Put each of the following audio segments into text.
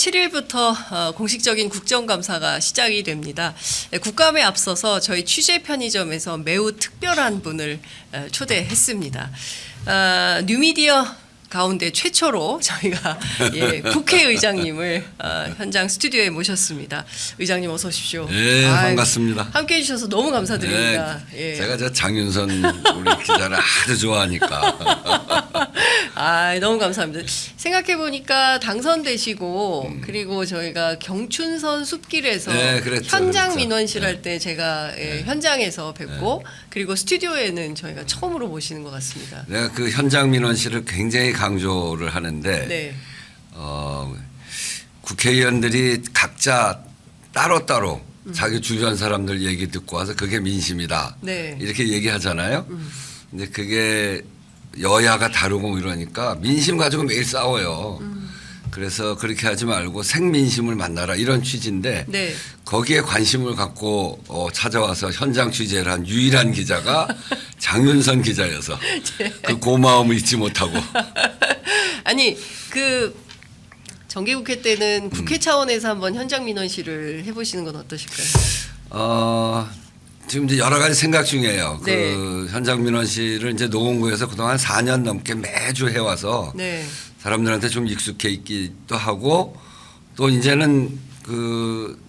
7일부터 공식적인 국정감사가 시작이 됩니다. 국감에 앞서서 저희 취재 편의점에서 매우 특별한 분을 초대했습니다. 뉴미디어 가운데 최초로 저희가 국회의장님을 현장 스튜디오에 모셨습니다. 의장님 어서 오십시오. 네, 반갑습니다. 함께해 주셔서 너무 감사드립니다. 네, 제가 저 장윤선 우리 기자를 아주 좋아하니까. 너무 감사합니다. 생각해 보니까 당선되시고 그리고 저희가 경춘선 숲길에서 네, 그랬죠, 현장 그랬죠. 민원실 네. 할 때 제가 현장에서 뵙고 그리고 스튜디오에는 저희가 처음으로 모시는 것 같습니다. 내가 그 현장 민원실을 굉장히 강조를 하는데 네. 국회의원들이 각자 따로따로 자기 주변 사람들 얘기 듣고 와서 그게 민심이다. 네. 이렇게 얘기하잖아요. 근데 그게 여야가 다르고 뭐 이러니까 민심 가지고 매일 싸워요. 그래서 그렇게 하지 말고 생민심을 만나라 이런 취지인데 네. 거기에 관심을 갖고 찾아와서 현장 취재를 한 유일한 기자가 장윤선 기자여서 그 고마움을 잊지 못하고. 아니 그 정기국회 때는 국회 차원에서 한번 현장 민원실을 해보시는 건 어떠실까요? 지금 이제 여러 가지 생각 중이에요. 네. 그 현장 민원실을 이제 노원구에서 그동안 4년 넘게 매주 해와서 네. 사람들한테 좀 익숙해 있기도 하고 또 이제는 그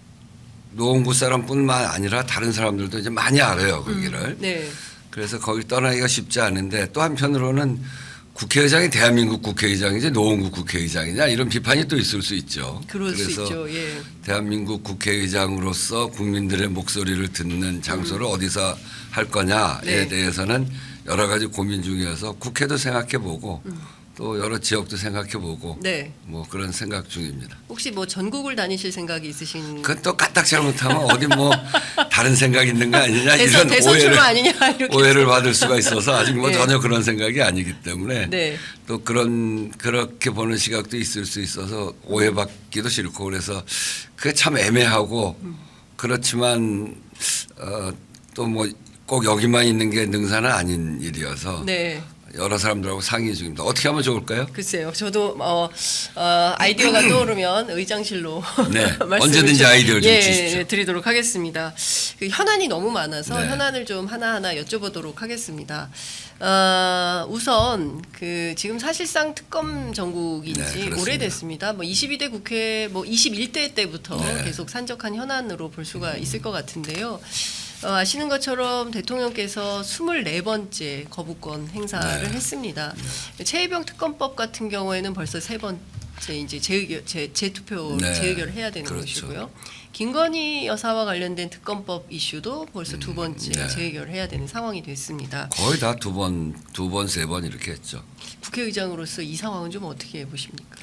노원구 사람뿐만 아니라 다른 사람들도 이제 많이 알아요 거기를. 네. 그래서 거기 떠나기가 쉽지 않은데 또 한편으로는 국회의장이 대한민국 국회의장이지 노원구 국회의장이냐 이런 비판이 또 있을 수 있죠. 그럴 수 그래서 있죠. 예. 대한민국 국회의장으로서 국민들의 목소리를 듣는 장소를 어디서 할 거냐에 네. 대해서는 여러 가지 고민 중이어서 국회도 생각해보고 또 여러 지역도 생각해보고 네. 뭐 그런 생각 중입니다. 혹시 뭐 전국을 다니실 생각이 있으신? 그건 또 까딱 잘못하면 어디 뭐 다른 생각 있는 거 아니냐 이런 대선 출마 아니냐 이렇게 오해를 받을 수가 있어서 아직 뭐 네. 전혀 그런 생각이 아니기 때문에 네. 또 그렇게 보는 시각도 있을 수 있어서 오해받기도 싫고 그래서 그게 참 애매하고 그렇지만 또 뭐 꼭 여기만 있는 게 능사는 아닌 일이어서 네. 여러 사람들하고 상의 중입니다. 어떻게 하면 좋을까요? 글쎄요. 저도 아이디어가 떠오르면 의장실로 네. 말씀을 언제든지 아이디어를 좀 주십시오. 드리도록 하겠습니다. 그 현안이 너무 많아서 네. 현안을 좀 하나하나 여쭤보도록 하겠습니다. 우선 그 지금 사실상 특검 정국인지 네, 그렇습니다. 오래됐습니다. 뭐 22대 국회 뭐 21대 때부터 네. 계속 산적한 현안으로 볼 수가 있을 것 같은데요. 아시는 것처럼 대통령께서 24번째 거부권 행사를 네. 했습니다. 최혜병 특검법 같은 경우에는 벌써 3번째 이제 재투표 네. 재의결을 해야 되는 그렇죠. 것이고요. 김건희 여사와 관련된 특검법 이슈도 벌써 2번째 네. 재의결을 해야 되는 상황이 됐습니다. 거의 다 두 번, 세 번 이렇게 했죠. 국회의장으로서 이 상황은 좀 어떻게 보십니까?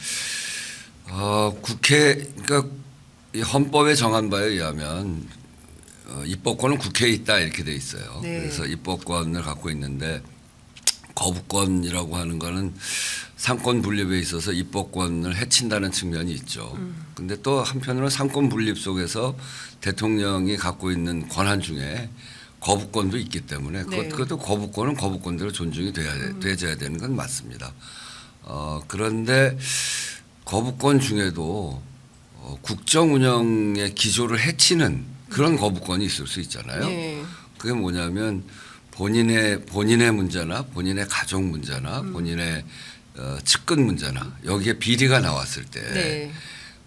그러니까 이 헌법에 정한 바에 의하면 입법권은 국회에 있다 이렇게 돼 있어요. 네. 그래서 입법권을 갖고 있는데 거부권이라고 하는 거는 상권 분립에 있어서 입법권을 해친다는 측면이 있죠. 근데 또 한편으로는 상권 분립 속에서 대통령이 갖고 있는 권한 중에 거부권도 있기 때문에 네. 그것도 거부권은 거부권대로 존중이 돼야 되는 건 맞습니다. 그런데 거부권 중에도 국정 운영의 기조를 해치는 그런 거부권이 있을 수 있잖아요. 네. 그게 뭐냐면 본인의 문제나 본인의 가족 문제나 본인의 측근 문제나 여기에 비리가 나왔을 때 네.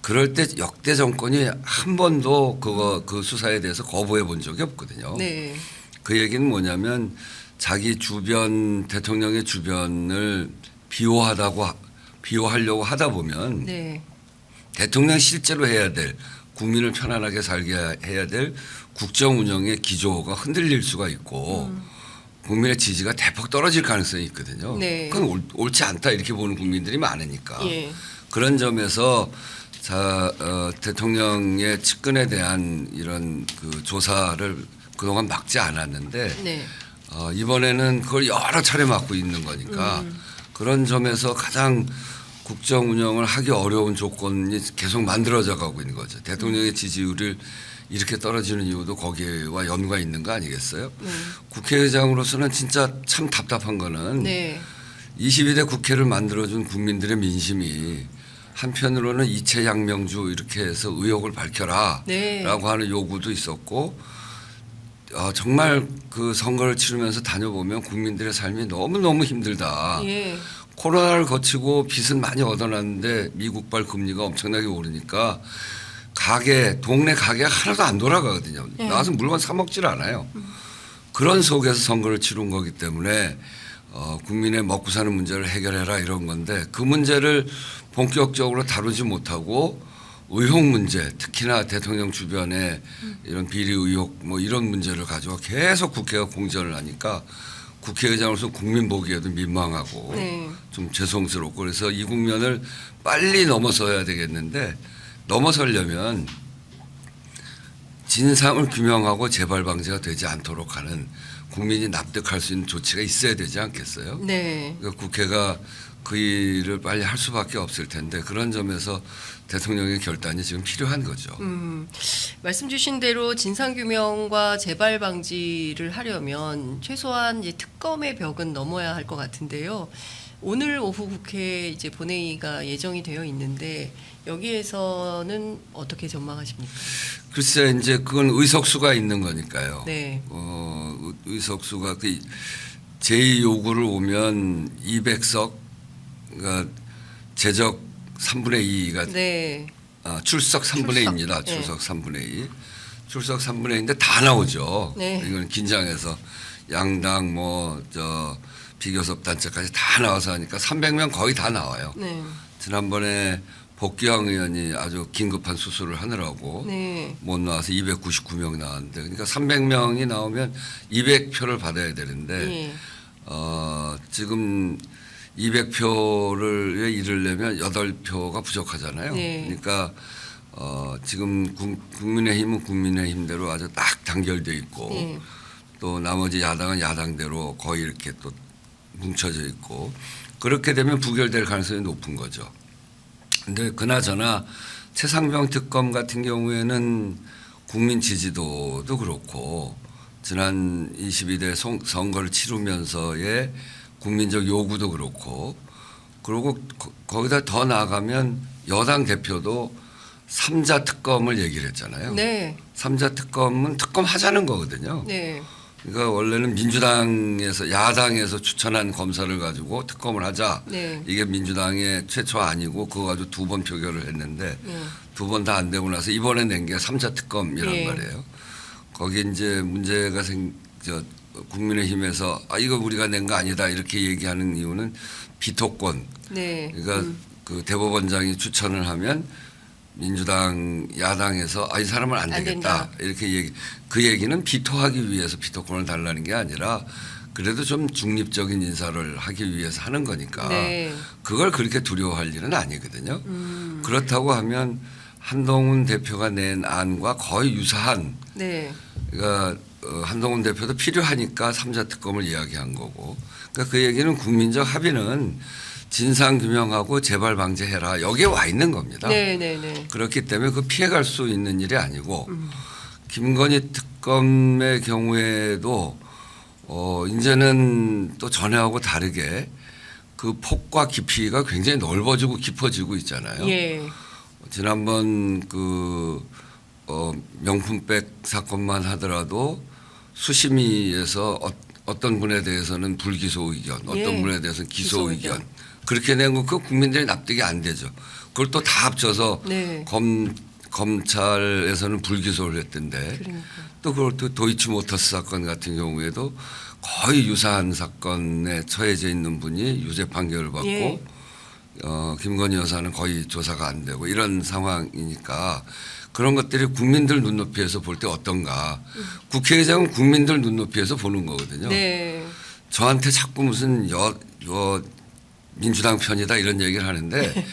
그럴 때 역대 정권이 한 번도 그 수사에 대해서 거부해 본 적이 없거든요. 네. 그 얘기는 뭐냐면 자기 주변 대통령의 주변을 비호하려고 하다 보면 네. 대통령 실제로 해야 될 국민을 편안하게 살게 해야 될 국정 운영의 기조가 흔들릴 수가 있고 국민의 지지가 대폭 떨어질 가능성이 있거든요. 네. 그건 옳지 않다 이렇게 보는 국민들이 많으니까 예. 그런 점에서 대통령의 측근에 대한 이런 그 조사를 그동안 막지 않았는데 네. 이번에는 그걸 여러 차례 막고 있는 거니까 그런 점에서 가장 국정 운영을 하기 어려운 조건이 계속 만들어져 가고 있는 거죠. 대통령의 지지율을 이렇게 떨어지는 이유도 거기와 연관이 있는 거 아니겠어요? 국회의장으로서는 진짜 참 답답한 거는 네. 22대 국회를 만들어준 국민들의 민심이 한편으로는 이채 양명주 이렇게 해서 의혹을 밝혀라라고 네. 하는 요구도 있었고 정말 그 선거를 치르면서 다녀보면 국민들의 삶이 너무너무 힘들다. 예. 코로나를 거치고 빚은 많이 얻어놨는데 미국발 금리가 엄청나게 오르니까 동네 가게가 하나도 안 돌아가거든요. 예. 나와서 물건 사 먹질 않아요. 그런 속에서 선거를 치른 거기 때문에 국민의 먹고 사는 문제를 해결해라 이런 건데 그 문제를 본격적으로 다루지 못하고 의혹 문제, 특히나 대통령 주변에 이런 비리 의혹 뭐 이런 문제를 가지고 계속 국회가 공전을 하니까 국회의장으로서 국민 보기에도 민망하고 네. 좀 죄송스럽고 그래서 이 국면을 빨리 넘어서야 되겠는데 넘어서려면 진상을 규명하고 재발 방지가 되지 않도록 하는 국민이 납득할 수 있는 조치가 있어야 되지 않겠어요? 네. 그러니까 국회가 그 일을 빨리 할 수밖에 없을 텐데 그런 점에서 대통령의 결단이 지금 필요한 거죠. 말씀 주신 대로 진상규명과 재발 방지를 하려면 최소한 이제 특검의 벽은 넘어야 할 것 같은데요. 오늘 오후 국회 이제 본회의가 예정이 되어 있는데 여기에서는 어떻게 전망하십니까? 글쎄 이제 그건 의석수가 있는 거니까요. 네. 의석수가 그 제 요구를 오면 200석 그러니까 제적 3분의 2가 네. 출석 3분의 2입니다. 네. 출석 3분의 2. 출석 3분의 2인데 다 나오죠. 네. 이건 긴장해서 양당 비교섭 단체까지 다 나와서 하니까 300명 거의 다 나와요. 네. 지난번에 복귀왕 의원이 아주 긴급한 수술을 하느라고 네. 못 나와서 299명 나왔는데 그러니까 300명이 나오면 200표를 받아야 되는데 예. 지금 200표를 이르려면 8표가 부족하잖아요. 네. 그러니까 지금 국민의힘은 국민의힘대로 아주 딱 단결돼 있고 네. 또 나머지 야당은 야당대로 거의 이렇게 또 뭉쳐져 있고 그렇게 되면 부결될 가능성이 높은 거죠. 근데 그나저나 최상병 특검 같은 경우에는 국민 지지도도 그렇고 지난 22대 선거를 치르면서의 국민적 요구도 그렇고 그리고 거기다 더 나아가면 여당 대표도 3자 특검을 얘기를 했잖아요. 네. 3자 특검은 특검하자는 거거든요. 네. 그러니까 원래는 민주당에서 야당에서 추천한 검사를 가지고 특검을 하자. 네. 이게 민주당의 최초 아니고 그거 가지고 2번 표결을 했는데 네. 2번 다 안 되고 나서 이번에 낸 게 3자 특검이란 네. 말이에요. 거기에 이제 문제가 국민의힘에서 이거 우리가 낸 거 아니다 이렇게 얘기하는 이유는 비토권. 네. 그러니까 그 대법원장이 추천을 하면 민주당 야당에서 이 사람은 안 되겠다 된다. 이렇게 그 얘기는 비토하기 위해서 비토권을 달라는 게 아니라 그래도 좀 중립적인 인사를 하기 위해서 하는 거니까 네. 그걸 그렇게 두려워할 일은 아니거든요. 그렇다고 하면 한동훈 대표가 낸 안과 거의 유사한 네. 그러니까 한동훈 대표도 필요하니까 3자 특검을 이야기한 거고 그러니까 그 얘기는 국민적 합의는 진상규명하고 재발 방지해라 여기에 와 있는 겁니다. 네. 네. 네. 그렇기 때문에 그 피해갈 수 있는 일이 아니고 김건희 특검의 경우에도 이제는 또 전에하고 다르게 그 폭과 깊이가 굉장히 넓어지고 깊어지고 있잖아요. 예. 지난번 명품백 사건만 하더라도 수심위에서 어떤 분에 대해서는 불기소 의견, 어떤 예. 분에 대해서는 기소 기소 의견 의견. 그렇게 낸 거 그 국민들이 납득이 안 되죠. 그걸 또 다 합쳐서 네. 검찰에서는 불기소를 했던데 그러니까. 또 그걸 또 도이치모터스 사건 같은 경우에도 거의 유사한 사건에 처해져 있는 분이 유죄 판결을 받고 예. 김건희 여사는 거의 조사가 안 되고 이런 상황이니까 그런 것들이 국민들 눈높이에서 볼 때 어떤가. 국회의장은 국민들 눈높이에서 보는 거거든요. 네. 저한테 자꾸 무슨 민주당 편이다 이런 얘기를 하는데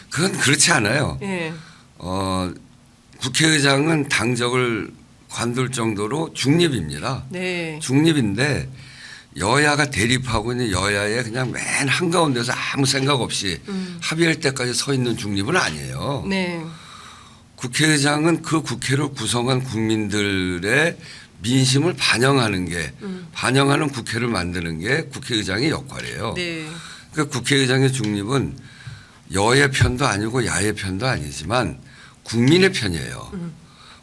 그건 그렇지 않아요. 예. 국회의장은 당적을 관둘 정도로 중립입니다. 네. 중립인데 여야가 대립하고 있는 여야에 그냥 맨 한가운데서 아무 생각 없이 합의할 때까지 서 있는 중립은 아니에요. 네. 국회의장은 그 국회를 구성한 국민들의 민심을 반영하는 게 반영하는 국회를 만드는 게 국회의장의 역할이에요. 네. 그러니까 국회의장의 중립은 여의 편도 아니고 야의 편도 아니지만 국민의 편이에요.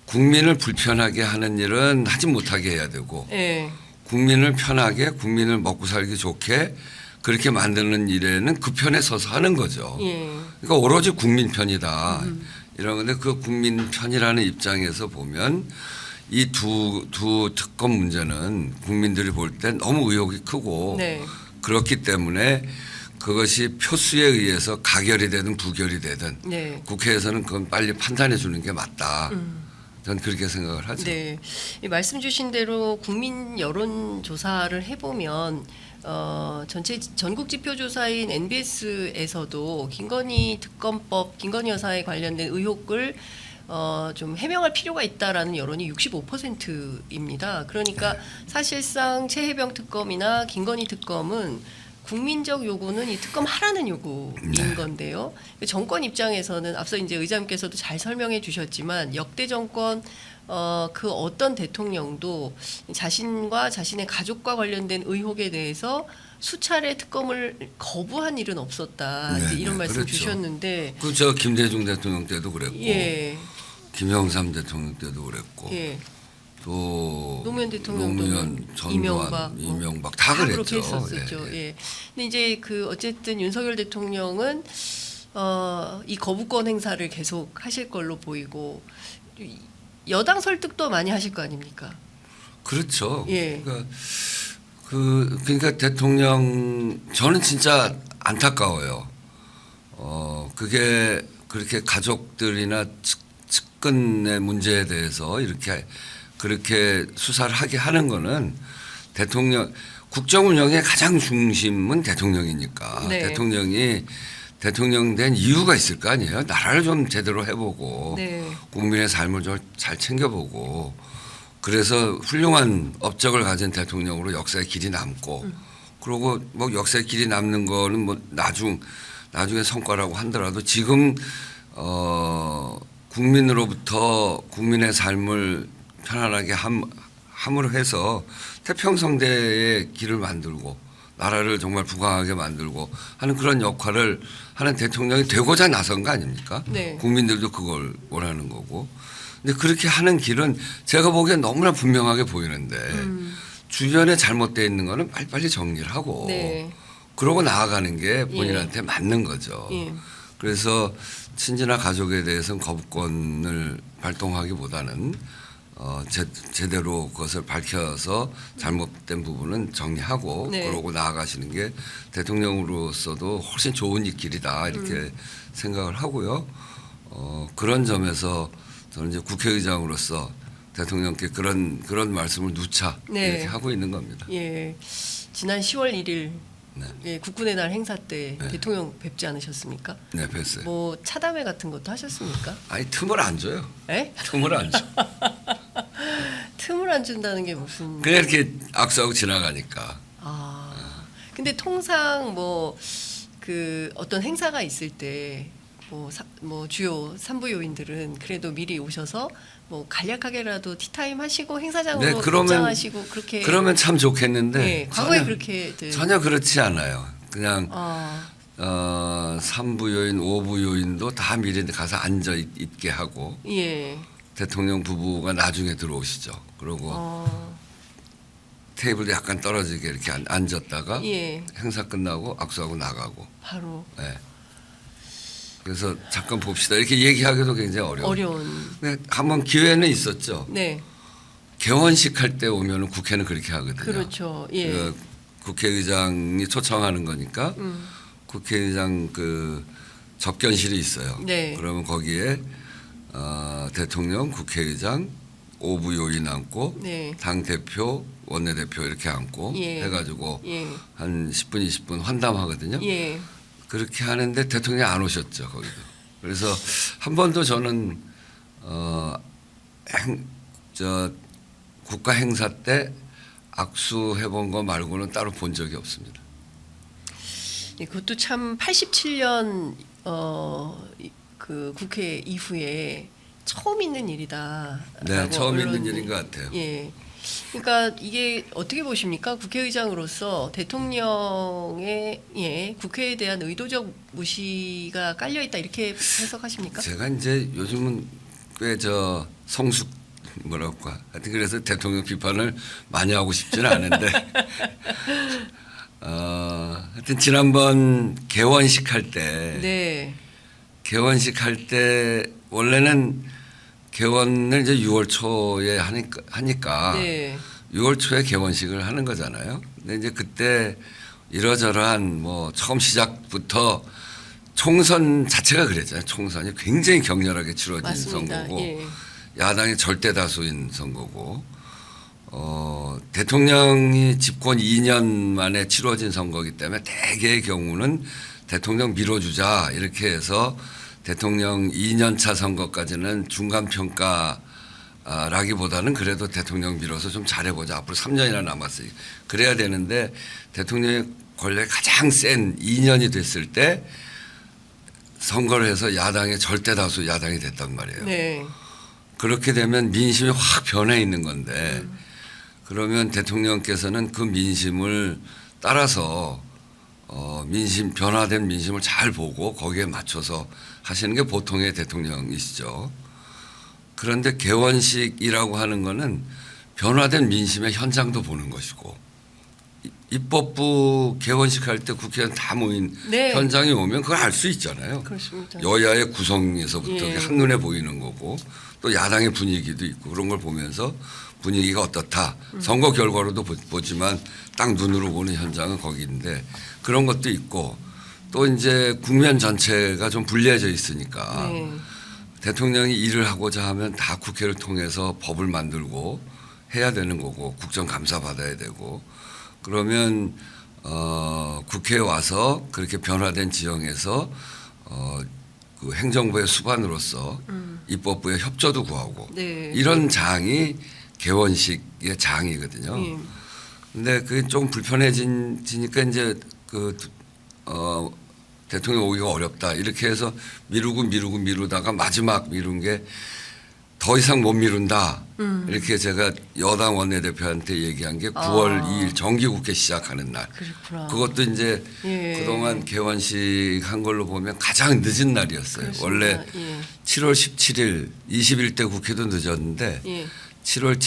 국민을 불편하게 하는 일은 하지 못하게 해야 되고 예. 국민을 편하게 국민을 먹고 살기 좋게 그렇게 만드는 일에는 그 편에 서서 하는 거죠. 예. 그러니까 오로지 국민 편이다. 이런 건데 그 국민 편이라는 입장에서 보면 이 두 특검 문제는 국민들이 볼 때 너무 의혹이 크고 네. 그렇기 때문에 그것이 표수에 의해서 가결이 되든 부결이 되든 네. 국회에서는 그건 빨리 판단해 주는 게 맞다. 저는 그렇게 생각을 하죠. 네, 이 말씀 주신 대로 국민 여론 조사를 해보면 전체 전국 지표 조사인 NBS에서도 김건희 특검법, 김건희 여사에 관련된 의혹을 좀 해명할 필요가 있다라는 여론이 65%입니다. 그러니까 사실상 최혜병 특검이나 김건희 특검은 국민적 요구는 이 특검 하라는 요구인 네. 건데요. 정권 입장에서는 앞서 이제 의장님께서도 잘 설명해 주셨지만 역대 정권 그 어떤 대통령도 자신과 자신의 가족과 관련된 의혹에 대해서 수차례 특검을 거부한 일은 없었다. 네, 이제 이런 네, 말씀 그렇죠. 주셨는데, 그 저 김대중 대통령 때도 그랬고 예, 김영삼 대통령 때도 그랬고 예, 또 노무현 대통령도 노무현, 전두환, 이명박, 이명박 다 그렇게 그랬죠. 했었죠. 예. 예. 근데 이제 그 어쨌든 윤석열 대통령은 이 거부권 행사를 계속 하실 걸로 보이고 여당 설득도 많이 하실 거 아닙니까? 그렇죠. 예. 그러니까 대통령 저는 진짜 안타까워요. 그게 그렇게 가족들이나 측근의 문제에 대해서 이렇게 그렇게 수사를 하게 하는 거는 대통령 국정 운영의 가장 중심은 대통령이니까 네. 대통령이 대통령 된 이유가 있을 거 아니에요. 나라를 좀 제대로 해보고 네. 국민의 삶을 좀 잘 챙겨보고 그래서 훌륭한 업적을 가진 대통령으로 역사의 길이 남고 그리고 뭐 역사의 길이 남는 거는 뭐 나중에 성과라고 하더라도 지금 국민으로부터 국민의 삶을 편안하게 함으로 해서 태평성대의 길을 만들고 나라를 정말 부강하게 만들고 하는 그런 역할을 하는 대통령이 되고자 나선 거 아닙니까? 네. 국민들도 그걸 원하는 거고. 근데 그렇게 하는 길은 제가 보기엔 너무나 분명하게 보이는데 주변에 잘못되어 있는 거는 빨리빨리 정리를 하고 네. 그러고 나아가는 게 본인한테 맞는 거죠. 예. 그래서 친지나 가족에 대해서는 거부권을 발동하기보다는 제대로 그것을 밝혀서 잘못된 부분은 정리하고 네. 그러고 나아가시는 게 대통령으로서도 훨씬 좋은 길이다 이렇게 생각을 하고요. 그런 점에서 저는 이제 국회의장으로서 대통령께 그런 말씀을 누차 네. 이렇게 하고 있는 겁니다. 예. 지난 10월 1일 네. 예, 국군의 날 행사 때 네. 대통령 뵙지 않으셨습니까? 네, 뵀어요. 뭐 차담회 같은 것도 하셨습니까? 아니 틈을 안 줘요. 에? 틈을 안 줘. 틈을 안 준다는 게 무슨? 그냥 이렇게 악수하고 지나가니까. 근데 통상 뭐 그 어떤 행사가 있을 때 뭐 주요 산부 요인들은 그래도 미리 오셔서 뭐 간략하게라도 티타임 하시고 행사장으로 네, 입장하시고 그렇게 그러면 참 좋겠는데 네, 과거에 그렇게 전혀 그렇지 않아요. 그냥 아, 산부 요인, 오부 요인도 다 미리 가서 앉아 있게 하고 예. 대통령 부부가 나중에 들어오시죠. 그리고 테이블도 약간 떨어지게 이렇게 앉았다가 예. 행사 끝나고 악수하고 나가고. 바로 네. 그래서 잠깐 봅시다. 이렇게 얘기하기도 굉장히 어려운. 근데 한번 기회는 있었죠. 네. 개원식 할 때 오면은 국회는 그렇게 하거든요. 그렇죠. 예. 그 국회의장이 초청하는 거니까 국회의장 그 접견실이 있어요. 네. 그러면 거기에 대통령, 국회의장, 오부 요인 앉고 네. 당 대표, 원내대표 이렇게 앉고 예. 해가지고 예. 한 10분, 20분 환담하거든요. 예. 그렇게 하는데 대통령이 안 오셨죠 거기도. 그래서 한 번도 저는 국가 행사 때 악수해 본 거 말고는 따로 본 적이 없습니다. 예, 그것도 참 87년 그 국회 이후에 처음 있는 일이다. 네, 처음 있는 일인 것 같아요. 예. 그러니까 이게 어떻게 보십니까? 국회의장으로서 대통령의 국회에 대한 의도적 무시가 깔려 있다 이렇게 해석하십니까? 제가 이제 요즘은 꽤 저 성숙 뭐랄까 하여튼 그래서 대통령 비판을 많이 하고 싶지는 않은데 하여튼 지난번 개원식 할 때 네. 개원식 할 때 원래는 개원을 이제 6월 초에 하니까 네. 6월 초에 개원식을 하는 거잖아요. 근데 이제 그때 이러저러한 뭐 처음 시작부터 총선 자체가 그랬잖아요. 총선이 굉장히 격렬하게 치러진 맞습니다. 선거고 예. 야당이 절대 다수인 선거고 대통령이 집권 2년 만에 치러진 선거이기 때문에 대개의 경우는 대통령 밀어주자 이렇게 해서 대통령 2년차 선거까지는 중간평가라기보다는 그래도 대통령 밀어서 좀 잘해보자. 앞으로 3년이나 남았으니 그래야 되는데 대통령의 권력이 가장 센 2년이 됐을 때 선거를 해서 야당의 절대 다수 야당이 됐단 말이에요. 네. 그렇게 되면 민심이 확 변해 있는 건데 그러면 대통령께서는 그 민심을 따라서 민심 변화된 민심을 잘 보고 거기에 맞춰서 하시는 게 보통의 대통령이시죠. 그런데 개원식이라고 하는 거는 변화된 민심의 현장도 보는 것이고 입법부 개원식 할 때 국회의원 다 모인 네. 현장에 오면 그걸 알 수 있잖아요. 그렇습니다. 여야의 구성에서부터 예. 한눈에 보이는 거고 또 야당의 분위기도 있고 그런 걸 보면서 분위기가 어떻다. 선거 결과로도 보지만 딱 눈으로 보는 현장은 거기인데 그런 것도 있고 또 이제 국면 전체가 좀 불리해져 있으니까 네. 대통령이 일을 하고자 하면 다 국회를 통해서 법을 만들고 해야 되는 거고 국정감사 받아야 되고 그러면 국회에 와서 그렇게 변화된 지형에서 그 행정부의 수반으로서 입법부의 협조도 구하고 네. 이런 장이 개원식의 장이거든요. 예. 근데 그게 좀 불편해지니까 이제 대통령 오기가 어렵다 이렇게 해서 미루다가 마지막 미룬 게 더 이상 못 미룬다 이렇게 제가 여당 원내대표한테 얘기한 게 9월 2일 정기국회 시작하는 날. 그렇구나. 그것도 이제 예. 그동안 개원식 한 걸로 보면 가장 늦은 날이었어요. 그렇습니다. 원래 예. 7월 17일 21대 국회도 늦었는데 예. 7월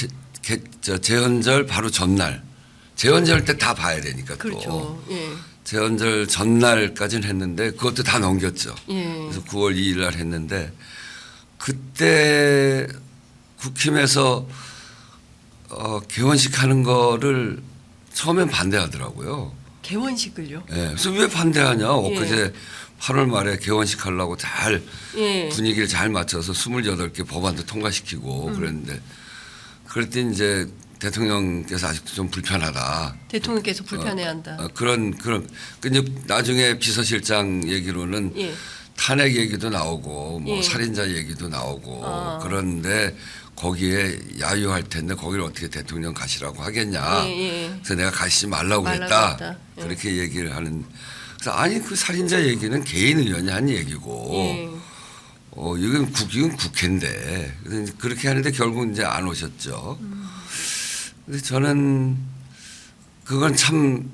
재헌절 바로 전날 재헌절 때 다 봐야 되니까 또 그렇죠. 예. 재헌절 전날까지는 했는데 그것도 다 넘겼죠. 예. 그래서 9월 2일 날 했는데 그때 국힘에서 개원식 하는 거를 처음엔 반대하더라고요. 개원식을요? 예. 그래서 왜 반대하냐. 엊그제 8월 말에 개원식 하려고 잘 예. 분위기를 잘 맞춰서 28개 법안도 통과시키고 그랬는데 그랬더니 이제 대통령께서 아직도 좀 불편하다. 대통령께서 불편해한다. 그런 근데 나중에 비서실장 얘기로는 예. 탄핵 얘기도 나오고 뭐 예. 살인자 얘기도 나오고 아. 그런데 거기에 야유할 텐데 거기를 어떻게 대통령 가시라고 하겠냐. 예. 그래서 내가 가시지 말라고 말라고 했다. 했다. 예. 그렇게 얘기를 하는. 그래서 아니 그 살인자 얘기는 개인 의원이 한 얘기고 예. 이건 국회인데 그래서 그렇게 하는데 결국 이제 안 오셨죠. 근데 저는 그건 참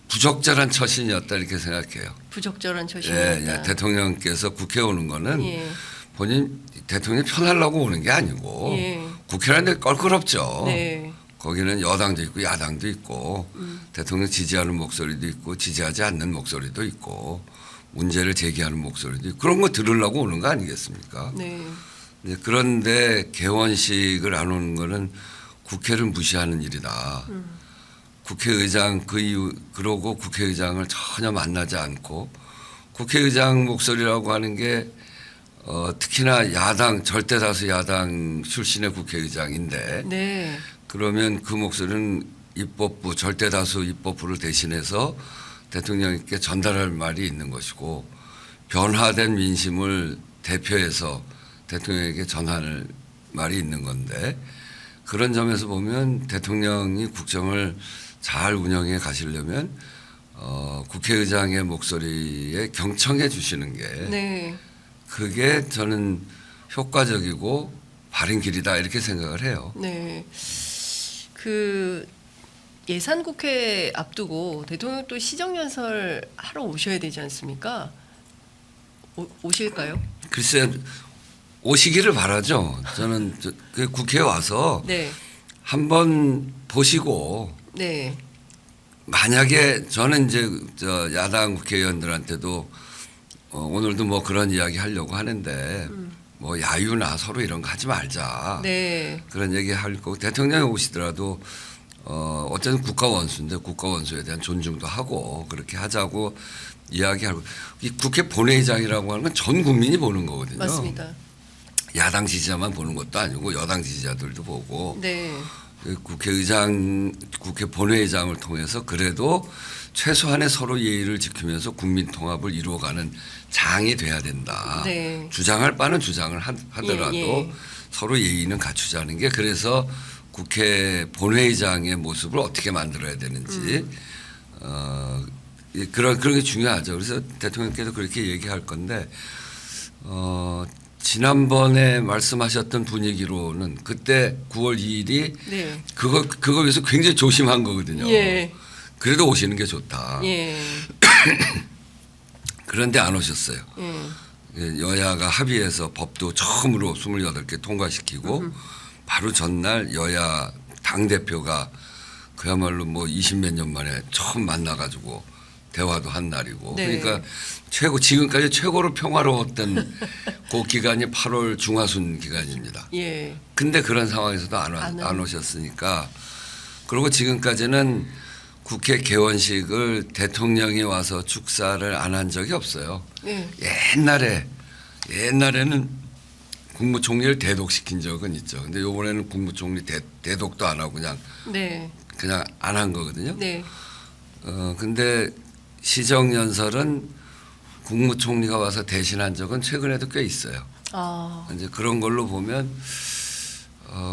부적절한 처신이었다 이렇게 생각해요. 부적절한 예, 처신이었다. 대통령께서 국회 오는 거는 예. 본인 대통령이 편하려고 오는 게 아니고 예. 국회라는 데 껄끄럽죠. 네. 거기는 여당도 있고 야당도 있고 대통령 지지하는 목소리도 있고 지지하지 않는 목소리도 있고 문제를 제기하는 목소리도 있고 그런 거 들으려고 오는 거 아니겠습니까? 네. 그런데 개원식을 안 오는 거는 국회를 무시하는 일이다. 국회의장 그 이후 그러고 국회의장을 전혀 만나지 않고 국회의장 목소리라고 하는 게 특히나 야당 절대 다수 야당 출신의 국회의장인데 네. 그러면 그 목소리는 입법부 절대 다수 입법부를 대신해서 대통령께 전달할 말이 있는 것이고 변화된 민심을 대표해서 대통령에게 전할 말이 있는 건데 그런 점에서 보면 대통령이 국정을 잘 운영해 가시려면 국회의장의 목소리에 경청해 주시는 게 네. 그게 저는 효과적이고 바른 길이다 이렇게 생각을 해요. 네. 그 예산국회 앞두고 대통령 또 시정연설 하러 오셔야 되지 않습니까? 오실까요? 글쎄 오시기를 바라죠. 저는 그 국회에 와서 네. 한번 보시고 네. 만약에 저는 이제 저 야당 국회의원들한테도 오늘도 뭐 그런 이야기 하려고 하는데 뭐 야유나 서로 이런 거 하지 말자. 네. 그런 얘기 할 거고 대통령이 오시더라도 어쨌든 국가 원수인데 국가 원수에 대한 존중도 하고 그렇게 하자고 이야기하고 이 국회 본회의장이라고 하는 건 전 국민이 보는 거거든요. 맞습니다. 야당 지지자만 보는 것도 아니고 여당 지지자들도 보고 네. 국회의장, 국회 본회의장을 통해서 그래도 최소한의 서로 예의를 지키면서 국민 통합을 이루어가는 장이 돼야 된다. 네. 주장할 바는 주장을 하더라도 예. 서로 예의는 갖추자는 게 그래서 국회 본회의장의 모습을 어떻게 만들어야 되는지 그런 게 중요하죠. 그래서 대통령께도 그렇게 얘기할 건데 지난번에 말씀하셨던 분위기로는 그때 9월 2일이 네. 그거 위해서 굉장히 조심한 거거든요. 예. 그래도 오시는 게 좋다. 예. 그런데 안 오셨어요. 예. 여야가 합의해서 법도 처음으로 28개 통과시키고 바로 전날 여야 당대표가 그야말로 뭐 20몇 년 만에 처음 만나가지고 대화도 한 날이고 네. 그러니까 지금까지 최고로 평화로웠던 그 기간이 8월 중하순 기간입니다. 예. 근데 그런 상황에서도 안 안 오셨으니까 그리고 지금까지는 국회 개원식을 대통령이 와서 축사를 안 한 적이 없어요. 예. 옛날에는 국무총리를 대독시킨 적은 있죠. 근데 이번에는 국무총리 대독도 안 하고 네. 그냥 안 한 거거든요. 네. 근데 시정연설은 국무총리가 와서 대신한 적은 최근에도 꽤 있어요. 아. 이제 그런 걸로 보면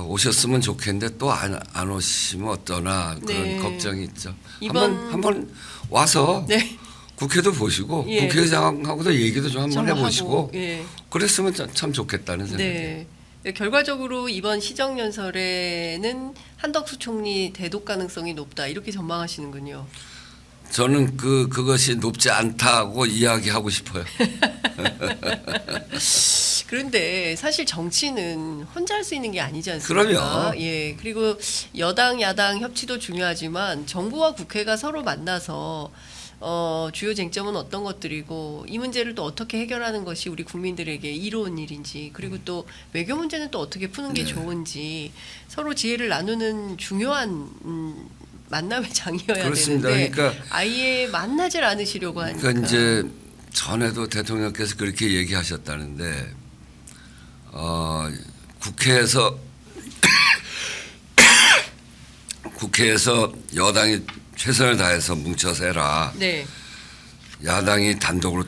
오셨으면 좋겠는데 또 안 오시면 어떠나 그런 네. 걱정이 있죠. 이번- 한번 와서 네. 국회도 보시고 예. 국회의장하고도 얘기도 좀 한번 해보시고 하고, 예. 그랬으면 참 좋겠다는 생각이. 네. 결과적으로 이번 시정연설에는 한덕수 총리 대독 가능성이 높다 이렇게 전망하시는군요. 저는 그것이 높지 않다고 이야기하고 싶어요. 그런데 사실 정치는 혼자 할 수 있는 게 아니지 않습니까? 그럼요. 예. 그리고 여당 야당 협치도 중요하지만 정부와 국회가 서로 만나서 주요 쟁점은 어떤 것들이고 이 문제를 또 어떻게 해결하는 것이 우리 국민들에게 이로운 일인지 그리고 또 외교 문제는 또 어떻게 푸는 게 네. 좋은지 서로 지혜를 나누는 중요한 만남의 장이어야 그렇습니다. 되는데 그러니까 아예 만나질 않으시려고 하니까. 그러니까 이제 전에도 대통령께서 그렇게 얘기하셨다는데 국회에서 여당이 최선을 다해서 뭉쳐서 해라. 네. 야당이 단독으로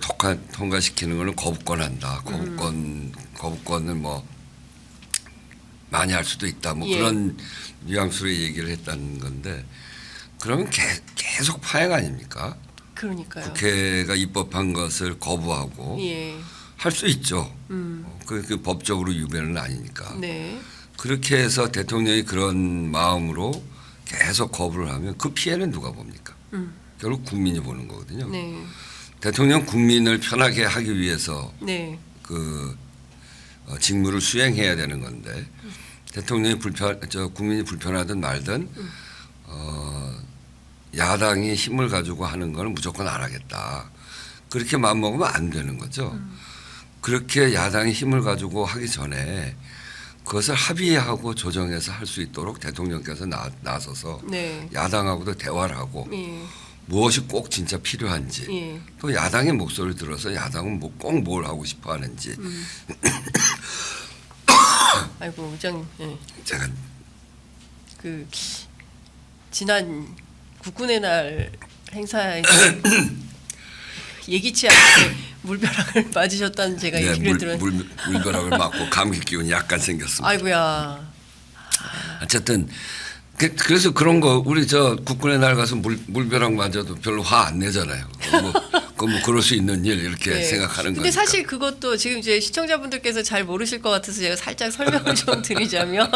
통과시키는 거는 거부권한다. 거부권을 뭐 많이 할 수도 있다. 뭐 예. 그런 뉘앙스로 얘기를 했다는 건데 그러면 계속 파행 아닙니까? 그러니까요. 국회가 입법한 것을 거부하고 예. 할 수 있죠. 그 법적으로 유배는 아니니까. 네. 그렇게 해서 대통령이 그런 마음으로 계속 거부를 하면 그 피해는 누가 봅니까? 결국 국민이 보는 거거든요. 네. 대통령 국민을 편하게 하기 위해서 네. 그 직무를 수행해야 되는 건데 대통령이 국민이 불편하든 말든 야당이 힘을 가지고 하는 거는 무조건 안 하겠다. 그렇게 마음먹으면 안 되는 거죠. 그렇게 야당이 힘을 가지고 하기 전에 그것을 합의하고 조정해서 할 수 있도록 대통령께서 나서서 네. 야당하고도 대화를 하고 예. 무엇이 꼭 진짜 필요한지 예. 또 야당의 목소리를 들어서 야당은 꼭 뭘 하고 싶어 하는지 아이고 의장님. 예. 제가 그 지난 국군의 날 행사에서 예기치 않게 물벼락을 맞으셨다는 제가 네, 얘기를 들었는데. 물벼락을 맞고 감기 기운이 약간 생겼습니다. 아이고야. 어쨌든 그래서 그런 거 우리 저 국군의 날 가서 물벼락 맞아도 별로 화 안 내잖아요. 뭐 그럼 뭐 그럴 수 있는 일 이렇게 네. 생각하는 근데 거니까. 사실 그것도 지금 이제 시청자분들께서 잘 모르실 것 같아서 제가 살짝 설명을 좀 드리자면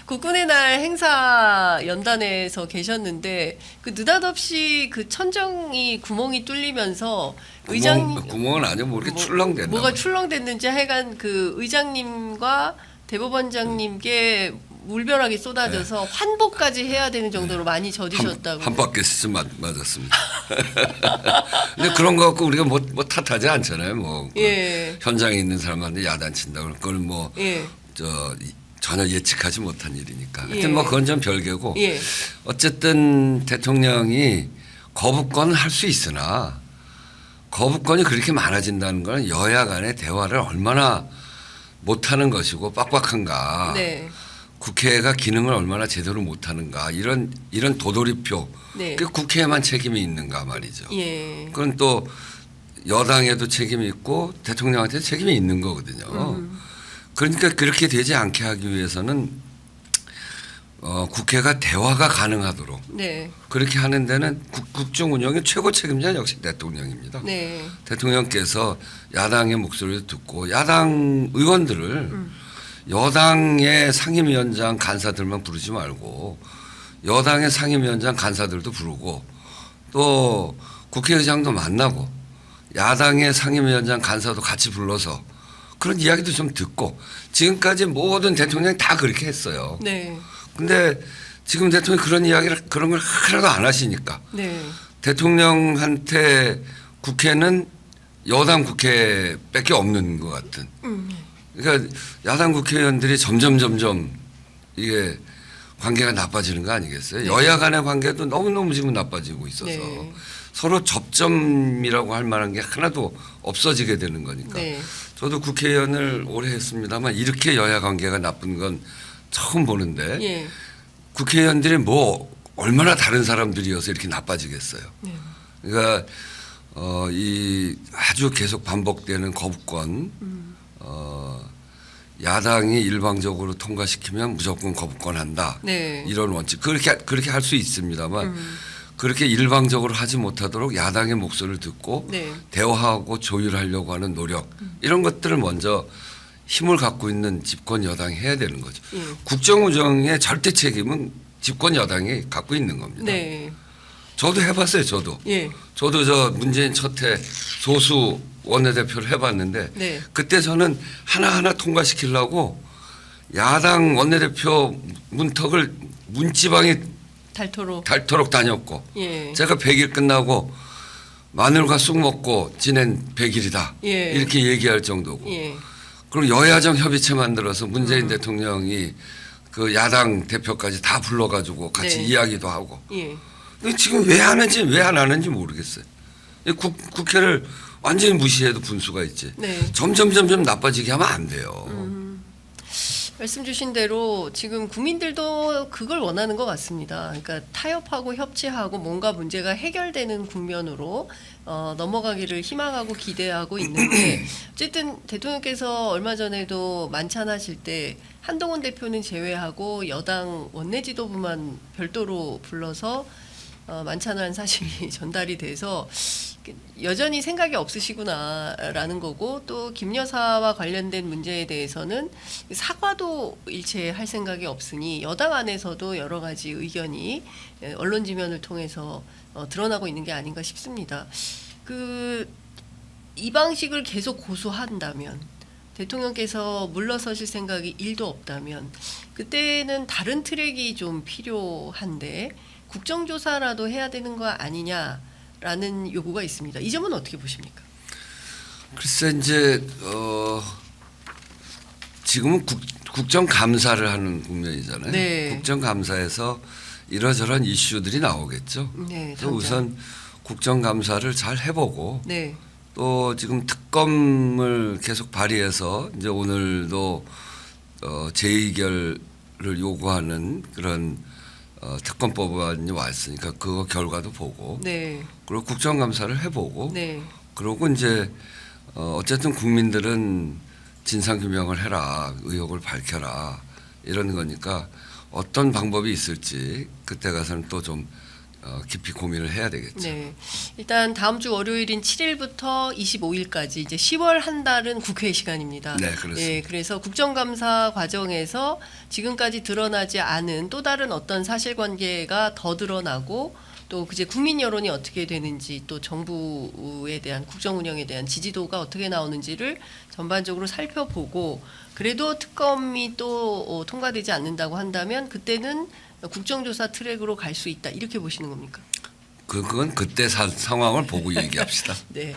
국군의 날 행사 연단에서 계셨는데 그 느닷없이 그 천정이 구멍이 뚫리면서 구멍은 아니고 뭐 이렇게 출렁댔나 뭐가 봐요. 출렁댔는지 하여간 그 의장님과 대법원장님께 물벼락이 쏟아져서 환복까지 해야 되는 정도로 많이 젖으셨다고. 한 바퀴씩 맞았습니다. 근데 그런 거 갖고 우리가 뭐 탓하지 않잖아요. 뭐 예. 현장에 있는 사람한테 야단친다. 그걸 뭐 예. 전혀 예측하지 못한 일이니까. 하여튼 예. 뭐 그건 좀 별개고. 예. 어쨌든 대통령이 거부권 할 수 있으나 거부권이 그렇게 많아진다는 건 여야 간의 대화를 얼마나 못하는 것이고 빡빡한가. 네. 국회가 기능을 얼마나 제대로 못하는가 이런 도돌이표. 네. 그 국회에만 책임이 있는가 말이죠. 예. 그건 또 여당에도 책임이 있고 대통령한테 책임이 있는 거거든요. 그러니까 그렇게 되지 않게 하기 위해서는 국회가 대화가 가능하도록 네. 그렇게 하는 데는 국정 운영의 최고 책임자 역시 대통령입니다. 네. 대통령께서 야당의 목소리를 듣고 야당 의원들을 여당의 상임위원장 간사들만 부르지 말고 여당의 상임위원장 간사들도 부르고 또 국회의장도 만나고 야당의 상임위원장 간사도 같이 불러서 그런 이야기도 좀 듣고 지금까지 모든 대통령이 다 그렇게 했어요. 네. 근데 지금 대통령이 그런 걸 하나도 안 하시니까 네. 대통령한테 국회는 여당 국회밖에 없는 것 같은. 그러니까 야당 국회의원들이 점점 이게 관계가 나빠지는 거 아니겠어요? 네. 여야 간의 관계도 너무너무 지금 나빠지고 있어서 네. 서로 접점이라고 할 만한 게 하나도 없어지게 되는 거니까. 네. 저도 국회의원을 오래 했습니다만 이렇게 여야 관계가 나쁜 건 처음 보는데 예. 국회의원들이 뭐 얼마나 다른 사람들이어서 이렇게 나빠지겠어요. 네. 그러니까 이 아주 계속 반복되는 거부권, 야당이 일방적으로 통과시키면 무조건 거부권한다. 네. 이런 원칙 그렇게 할 수 있습니다만 그렇게 일방적으로 하지 못하도록 야당의 목소리를 듣고 네. 대화하고 조율하려고 하는 노력 이런 것들을 먼저 힘을 갖고 있는 집권 여당이 해야 되는 거죠. 예. 국정운영의 절대 책임은 집권 여당이 갖고 있는 겁니다. 네. 저도 해봤어요. 저도 예. 저 문재인 첫해 소수 원내대표를 해봤는데 네. 그때 저는 하나하나 통과시키려고 야당 원내대표 문턱을 문지방에 닳도록 다녔고 예. 제가 100일 끝나고 마늘과 쑥 먹고 지낸 100일이다. 예. 이렇게 얘기할 정도고. 예. 그리고 여야정 협의체 만들어서 문재인 대통령이 그 야당 대표까지 다 불러가지고 같이 네. 이야기도 하고. 예. 근데 지금 왜 안 하는지 모르겠어요. 국회를 완전히 무시해도 분수가 있지. 네. 점점 나빠지게 하면 안 돼요. 말씀 주신 대로 지금 국민들도 그걸 원하는 것 같습니다. 그러니까 타협하고 협치하고 뭔가 문제가 해결되는 국면으로 넘어가기를 희망하고 기대하고 있는데 어쨌든 대통령께서 얼마 전에도 만찬하실 때 한동훈 대표는 제외하고 여당 원내 지도부만 별도로 불러서 만찬한 사실이 전달이 돼서 여전히 생각이 없으시구나라는 거고 또 김 여사와 관련된 문제에 대해서는 사과도 일체 할 생각이 없으니 여당 안에서도 여러 가지 의견이 언론 지면을 통해서 드러나고 있는 게 아닌가 싶습니다. 이 방식을 계속 고수한다면 대통령께서 물러서실 생각이 1도 없다면 그때는 다른 트랙이 좀 필요한데 국정조사라도 해야 되는 거 아니냐라는 요구가 있습니다. 이 점은 어떻게 보십니까? 글쎄 이제 지금은 국정감사를 하는 국면이잖아요. 네. 국정감사에서 이러저런 이슈들이 나오겠죠. 네, 그래서 우선 국정감사를 잘 해보고 네. 또 지금 특검을 계속 발의해서 이제 오늘도 재의결을 요구하는 그런 특검법안이 왔으니까 그거 결과도 보고 네. 그리고 국정감사를 해보고 네. 그러고 이제 어쨌든 국민들은 진상규명을 해라 의혹을 밝혀라 이런 거니까 어떤 방법이 있을지 그때 가서는 또 좀 깊이 고민을 해야 되겠죠. 네. 일단 다음 주 월요일인 7일부터 25일까지 이제 10월 한 달은 국회 시간입니다. 네, 그렇습니다. 예, 그래서 국정감사 과정에서 지금까지 드러나지 않은 또 다른 어떤 사실관계가 더 드러나고 또 이제 국민 여론이 어떻게 되는지 또 정부에 대한 국정 운영에 대한 지지도가 어떻게 나오는지를 전반적으로 살펴보고 그래도 특검이 또 통과되지 않는다고 한다면 그때는 국정조사 트랙으로 갈 수 있다 이렇게 보시는 겁니까? 그건 그때 상황을 보고 얘기합시다. 네.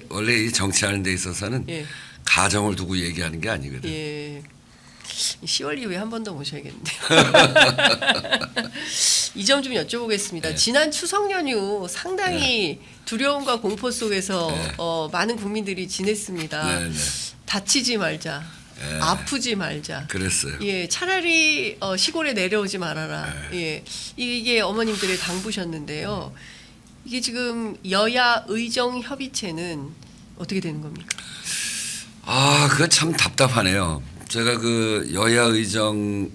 원래 이 정치하는 데 있어서는 예. 가정을 두고 얘기하는 게 아니거든. 예. 10월 이후에 한 번 더 모셔야겠는데요. 이 점 좀 여쭤보겠습니다. 네. 지난 추석 연휴 상당히 두려움과 공포 속에서 네. 많은 국민들이 지냈습니다. 네, 네. 다치지 말자, 네. 아프지 말자. 그랬어요. 예, 차라리 시골에 내려오지 말아라. 예, 이게 어머님들의 당부셨는데요. 이게 지금 여야 의정 협의체는 어떻게 되는 겁니까? 그거 참 답답하네요. 제가 그 여야 의정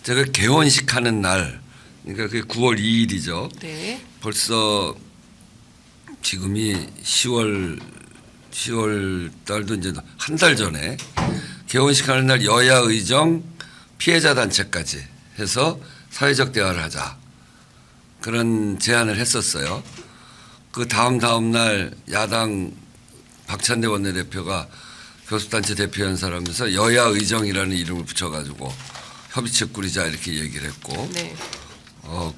제가 개원식 하는 날, 그러니까 그게 9월 2일이죠. 네. 벌써 지금이 10월 달도 이제 한 달 전에 개원식 하는 날 여야 의정 피해자 단체까지 해서 사회적 대화를 하자 그런 제안을 했었어요. 그 다음 날 야당 박찬대 원내대표가 교섭단체 대표연설하면서 여야 의정이라는 이름을 붙여가지고 협의체 꾸리자 이렇게 얘기를 했고, 네.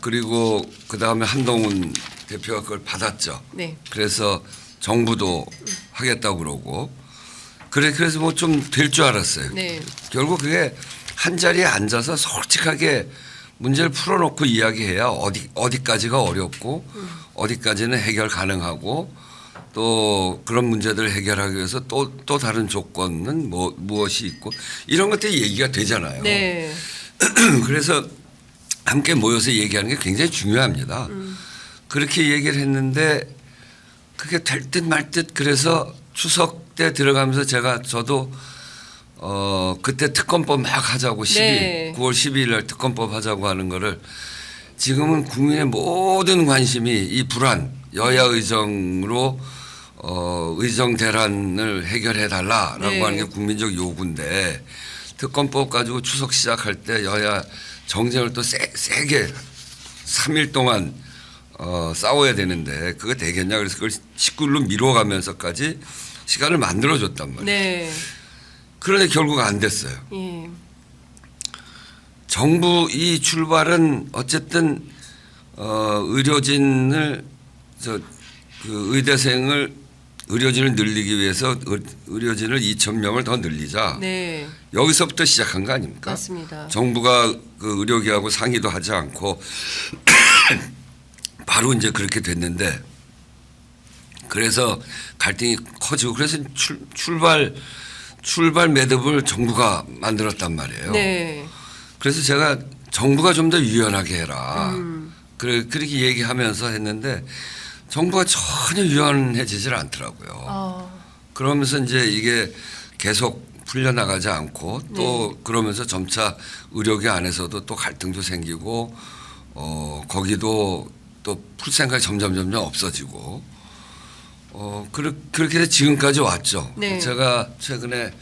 그리고 그 다음에 한동훈 대표가 그걸 받았죠. 네. 그래서 정부도 하겠다고 그러고, 그래서 뭐 좀 될 줄 알았어요. 네. 결국 그게 한 자리에 앉아서 솔직하게 문제를 풀어놓고 이야기해야 어디까지가 어렵고 어디까지는 해결 가능하고. 또 그런 문제들을 해결하기 위해서 또 다른 조건은 무엇이 있고 이런 것들이 얘기가 되잖아요. 네. 그래서 함께 모여서 얘기하는 게 굉장히 중요합니다. 그렇게 얘기를 했는데 그게 될 듯 말 듯 그래서 추석 때 들어가면서 저도 그때 특검법 막 하자고 9월 12일 날 특검법 하자고 하는 거를 지금은 국민의 모든 관심이 이 불안 여야 의정으로 의정 대란을 해결해 달라라고 네. 하는 게 국민적 요구인데 특검법 가지고 추석 시작할 때 여야 정쟁을 또 세게 3일 동안 싸워야 되는데 그거 되겠냐 그래서 그걸 19일로 미뤄가면서까지 시간을 만들어줬단 말이에요. 네. 그런데 결국 안 됐어요. 예. 정부 이 출발은 어쨌든 의료진을 의료진을 늘리기 위해서 의료진을 2,000명을 더 늘리자. 네. 여기서부터 시작한 거 아닙니까? 맞습니다. 정부가 그 의료계하고 상의도 하지 않고 바로 이제 그렇게 됐는데 그래서 갈등이 커지고 그래서 출발 매듭을 정부가 만들었단 말이에요. 네. 그래서 제가 정부가 좀 더 유연하게 해라. 그렇게 얘기하면서 했는데 정부가 전혀 유연해지질 않더라고요. 그러면서 이제 이게 계속 풀려나가지 않고 또 그러면서 점차 의료계 안에서도 또 갈등도 생기고 거기도 또 풀 생각이 점점 없어지고 그렇게 해서 지금까지 왔죠. 네. 제가 최근에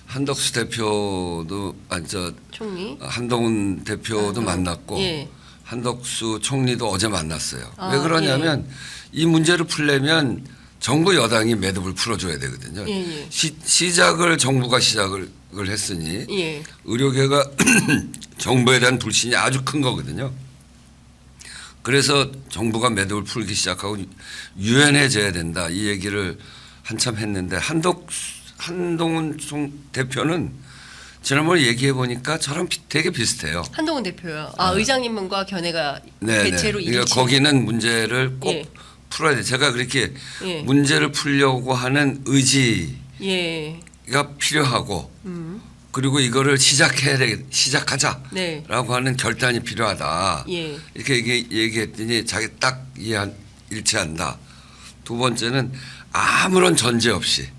한덕수 대표도 총리. 한동훈 대표도 만났고 예. 한덕수 총리도 어제 만났어요. 아, 왜 그러냐면 이 문제를 풀려면 정부 여당이 매듭을 풀어줘야 되거든요. 예. 정부가 시작을 했으니 예. 의료계가 정부에 대한 불신이 아주 큰 거거든요. 그래서 정부가 매듭을 풀기 시작하고 유연해져야 된다 이 얘기를 한참 했는데 한동훈 대표는 지난번에 얘기해 보니까 저랑 되게 비슷해요. 한동훈 대표요. 의장님과 견해가 네, 대체로 그러니까 일치. 거기는 문제를 꼭 예. 풀어야 돼. 제가 그렇게 예. 문제를 풀려고 하는 의지가 예. 필요하고 그리고 이거를 시작하자라고 네. 하는 결단이 필요하다. 예. 이렇게 얘기했더니 자기 딱 일치한다. 두 번째는 아무런 전제 없이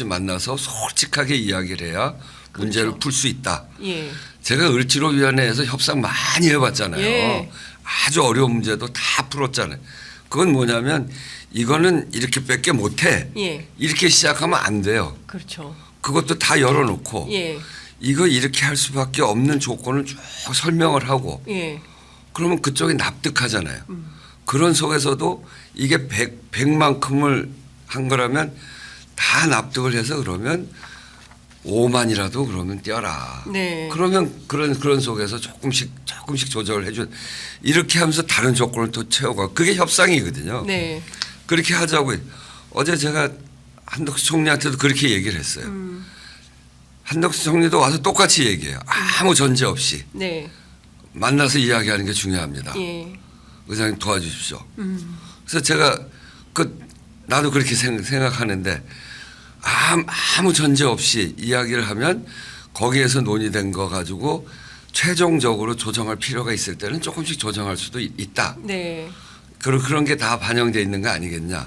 만나서 솔직하게 이야기를 해야 문제를 풀 수 있다. 예. 제가 을지로위원회에서 협상 많이 해봤잖아요. 예. 아주 어려운 문제도 다 풀었잖아요. 그건 뭐냐면 이거는 이렇게밖에 못해. 예. 이렇게 시작하면 안 돼요. 그렇죠. 그것도 다 열어놓고 예. 이거 이렇게 할 수밖에 없는 조건을 쭉 설명을 하고 예. 그러면 그쪽이 납득하잖아요. 그런 속에서도 이게 100만큼을 한 거라면 다 납득을 해서 그러면 5만이라도 그러면 떼어라. 네. 그러면 그런 속에서 조금씩 조정을 해준 이렇게 하면서 다른 조건을 또 채워가 그게 협상이거든요. 네. 그렇게 하자고 어제 제가 한덕수 총리한테도 그렇게 얘기를 했어요. 한덕수 총리도 와서 똑같이 얘기해요. 아무 전제 없이 네. 만나서 이야기하는 게 중요합니다. 예. 의장님 도와주십시오. 그래서 제가 나도 그렇게 생각하는데 아무 전제 없이 이야기를 하면 거기에서 논의된 거 가지고 최종적으로 조정할 필요가 있을 때는 조금씩 조정할 수도 있다. 네. 그런 게 다 반영되어 있는 거 아니겠냐.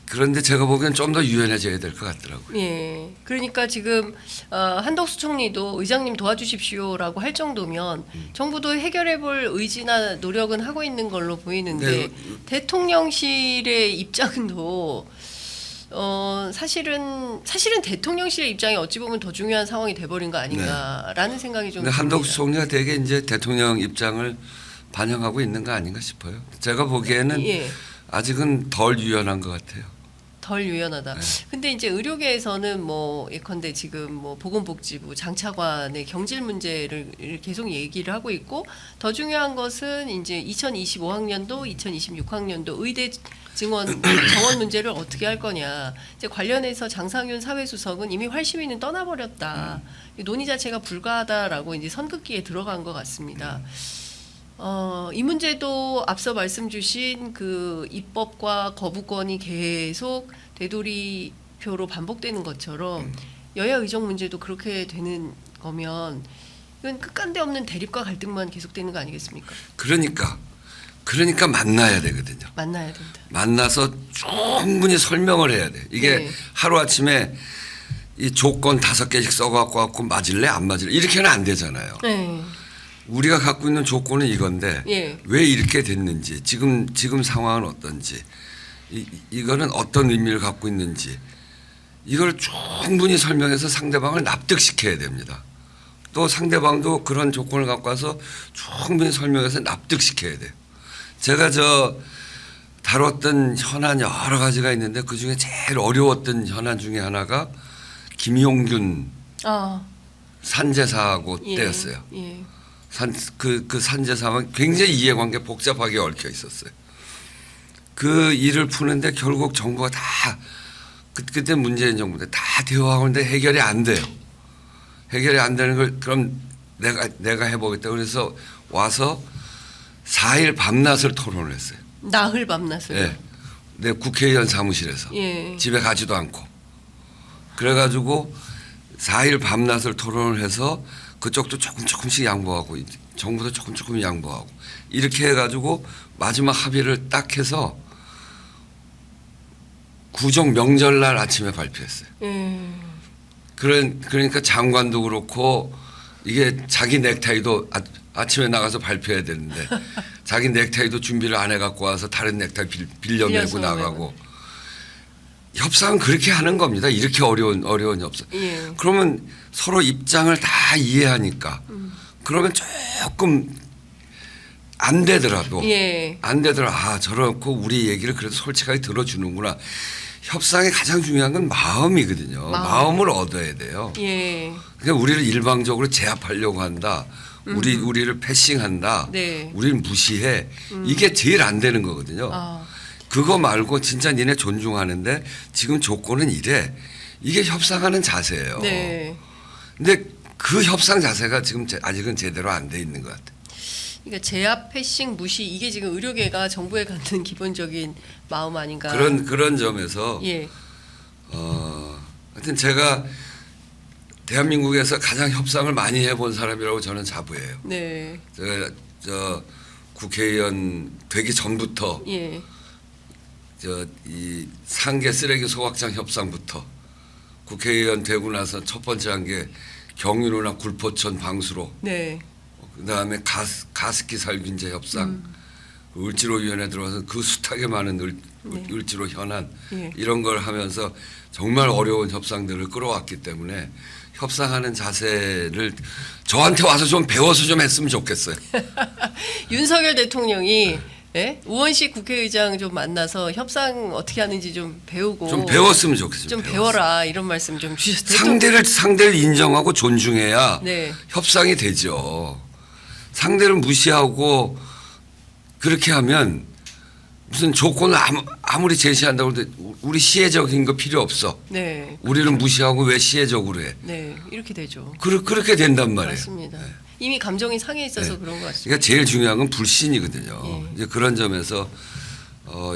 그런데 제가 보기엔 좀 더 유연해져야 될 것 같더라고요. 예. 그러니까 지금 한덕수 총리도 의장님 도와주십시오라고 할 정도면 정부도 해결해볼 의지나 노력은 하고 있는 걸로 보이는데 네. 대통령실의 입장도 사실은 대통령실의 입장이 어찌 보면 더 중요한 상황이 돼버린 거 아닌가라는 생각이 좀 근데 한덕수 듭니다. 총리가 되게 이제 대통령 입장을 반영하고 있는 거 아닌가 싶어요. 제가 보기에는 예. 아직은 덜 유연한 것 같아요. 덜 유연하다. 네. 근데 이제 의료계에서는 뭐 예컨대 지금 뭐 보건복지부 장차관의 경질 문제를 계속 얘기를 하고 있고 더 중요한 것은 이제 2025학년도, 2026학년도 의대 정원 문제를 어떻게 할 거냐. 이제 관련해서 장상윤 사회수석은 이미 활시위는 떠나버렸다. 논의 자체가 불가하다라고 이제 선긋기에 들어간 것 같습니다. 이 문제도 앞서 말씀 주신 그 입법과 거부권이 계속 되돌이표로 반복되는 것처럼 여야 의정 문제도 그렇게 되는 거면 이건 끝간데 없는 대립과 갈등만 계속되는 거 아니겠습니까? 그러니까 만나야 되거든요. 만나야 된다. 만나서 충분히 설명을 해야 돼. 이게 네. 하루아침에 이 조건 5개씩 써갖고 맞을래 안 맞을래 이렇게는 안 되잖아요. 네. 우리가 갖고 있는 조건은 이건데 예. 왜 이렇게 됐는지 지금 상황은 어떤지 이거는 어떤 의미를 갖고 있는지 이걸 충분히 설명해서 상대방을 납득시켜야 됩니다. 또 상대방도 그런 조건을 갖고 와서 충분히 설명해서 납득시켜야 돼요. 제가 다뤘던 현안 여러 가지가 있는데 그중에 제일 어려웠던 현안 중에 하나가 김용균 산재 사고 예. 때였어요. 예. 그 산재 상황 굉장히 이해관계 복잡하게 얽혀 있었어요. 그 일을 푸는데 결국 정부가 다 그때 문재인 정부 때 다 대화하는데 해결이 안 돼요. 해결이 안 되는 걸 그럼 내가 해보겠다. 그래서 와서 4일 밤낮을 토론을 했어요. 나흘 밤낮을. 네. 내 국회의원 사무실에서 예. 집에 가지도 않고 그래가지고 4일 밤낮을 토론을 해서 그쪽도 조금씩 양보하고 정부도 조금 양보하고 이렇게 해가지고 마지막 합의를 딱 해서 구정 명절날 아침에 발표했어요. 그러니까 장관도 그렇고 이게 자기 넥타이도 아침에 나가서 발표해야 되는데 자기 넥타이도 준비를 안 해갖고 와서 다른 넥타이 빌려내고 나가고 협상은 그렇게 하는 겁니다. 이렇게 어려운 협상. 예. 그러면 서로 입장을 다 이해하니까 그러면 조금 안 되더라도 예. 저렇고 우리 얘기를 그래도 솔직하게 들어주는구나. 협상의 가장 중요한 건 마음이거든요. 마음을 얻어야 돼요. 예. 그냥 우리를 일방적으로 제압하려고 한다. 우리를 패싱한다. 네. 우리를 무시해. 이게 제일 안 되는 거거든요. 그거 말고 진짜 니네 존중하는데 지금 조건은 이래. 이게 협상하는 자세예요. 네. 근데 그 협상 자세가 지금 아직은 제대로 안 돼 있는 것 같아요. 그러니까 제압, 패싱, 무시 이게 지금 의료계가 정부에 갖는 기본적인 마음 아닌가. 그런 점에서 예. 하여튼 제가 대한민국에서 가장 협상을 많이 해본 사람이라고 저는 자부해요. 네. 제가 국회의원 되기 전부터 예. 이 상계 쓰레기 소각장 협상부터 국회의원 되고 나서 첫 번째 한 게 경유로나 굴포천 방수로 네. 그다음에 가습기 살균제 협상, 을지로위원회 들어와서 그 숱하게 많은 을지로 현안 예. 이런 걸 하면서 정말 어려운 협상들을 끌어왔기 때문에 협상하는 자세를 저한테 와서 좀 배워서 좀 했으면 좋겠어요. 윤석열 대통령이 예? 우원식 국회의장 좀 만나서 협상 어떻게 하는지 좀 배우고 좀 배웠으면 좋겠어요. 좀 배워라 이런 말씀 좀 주셨어요. 상대를 인정하고 존중해야 네. 협상이 되죠. 상대를 무시하고 그렇게 하면 무슨 조건을 아무리 제시한다고 해도 우리 시혜적인 거 필요 없어. 네. 우리는 무시하고 왜 시혜적으로 해. 네. 이렇게 되죠. 그렇게 된단 말이에요. 맞습니다. 네. 이미 감정이 상해 있어서 네. 그런 것 같습니다. 그러니까 제일 중요한 건 불신이거든요. 예. 이제 그런 점에서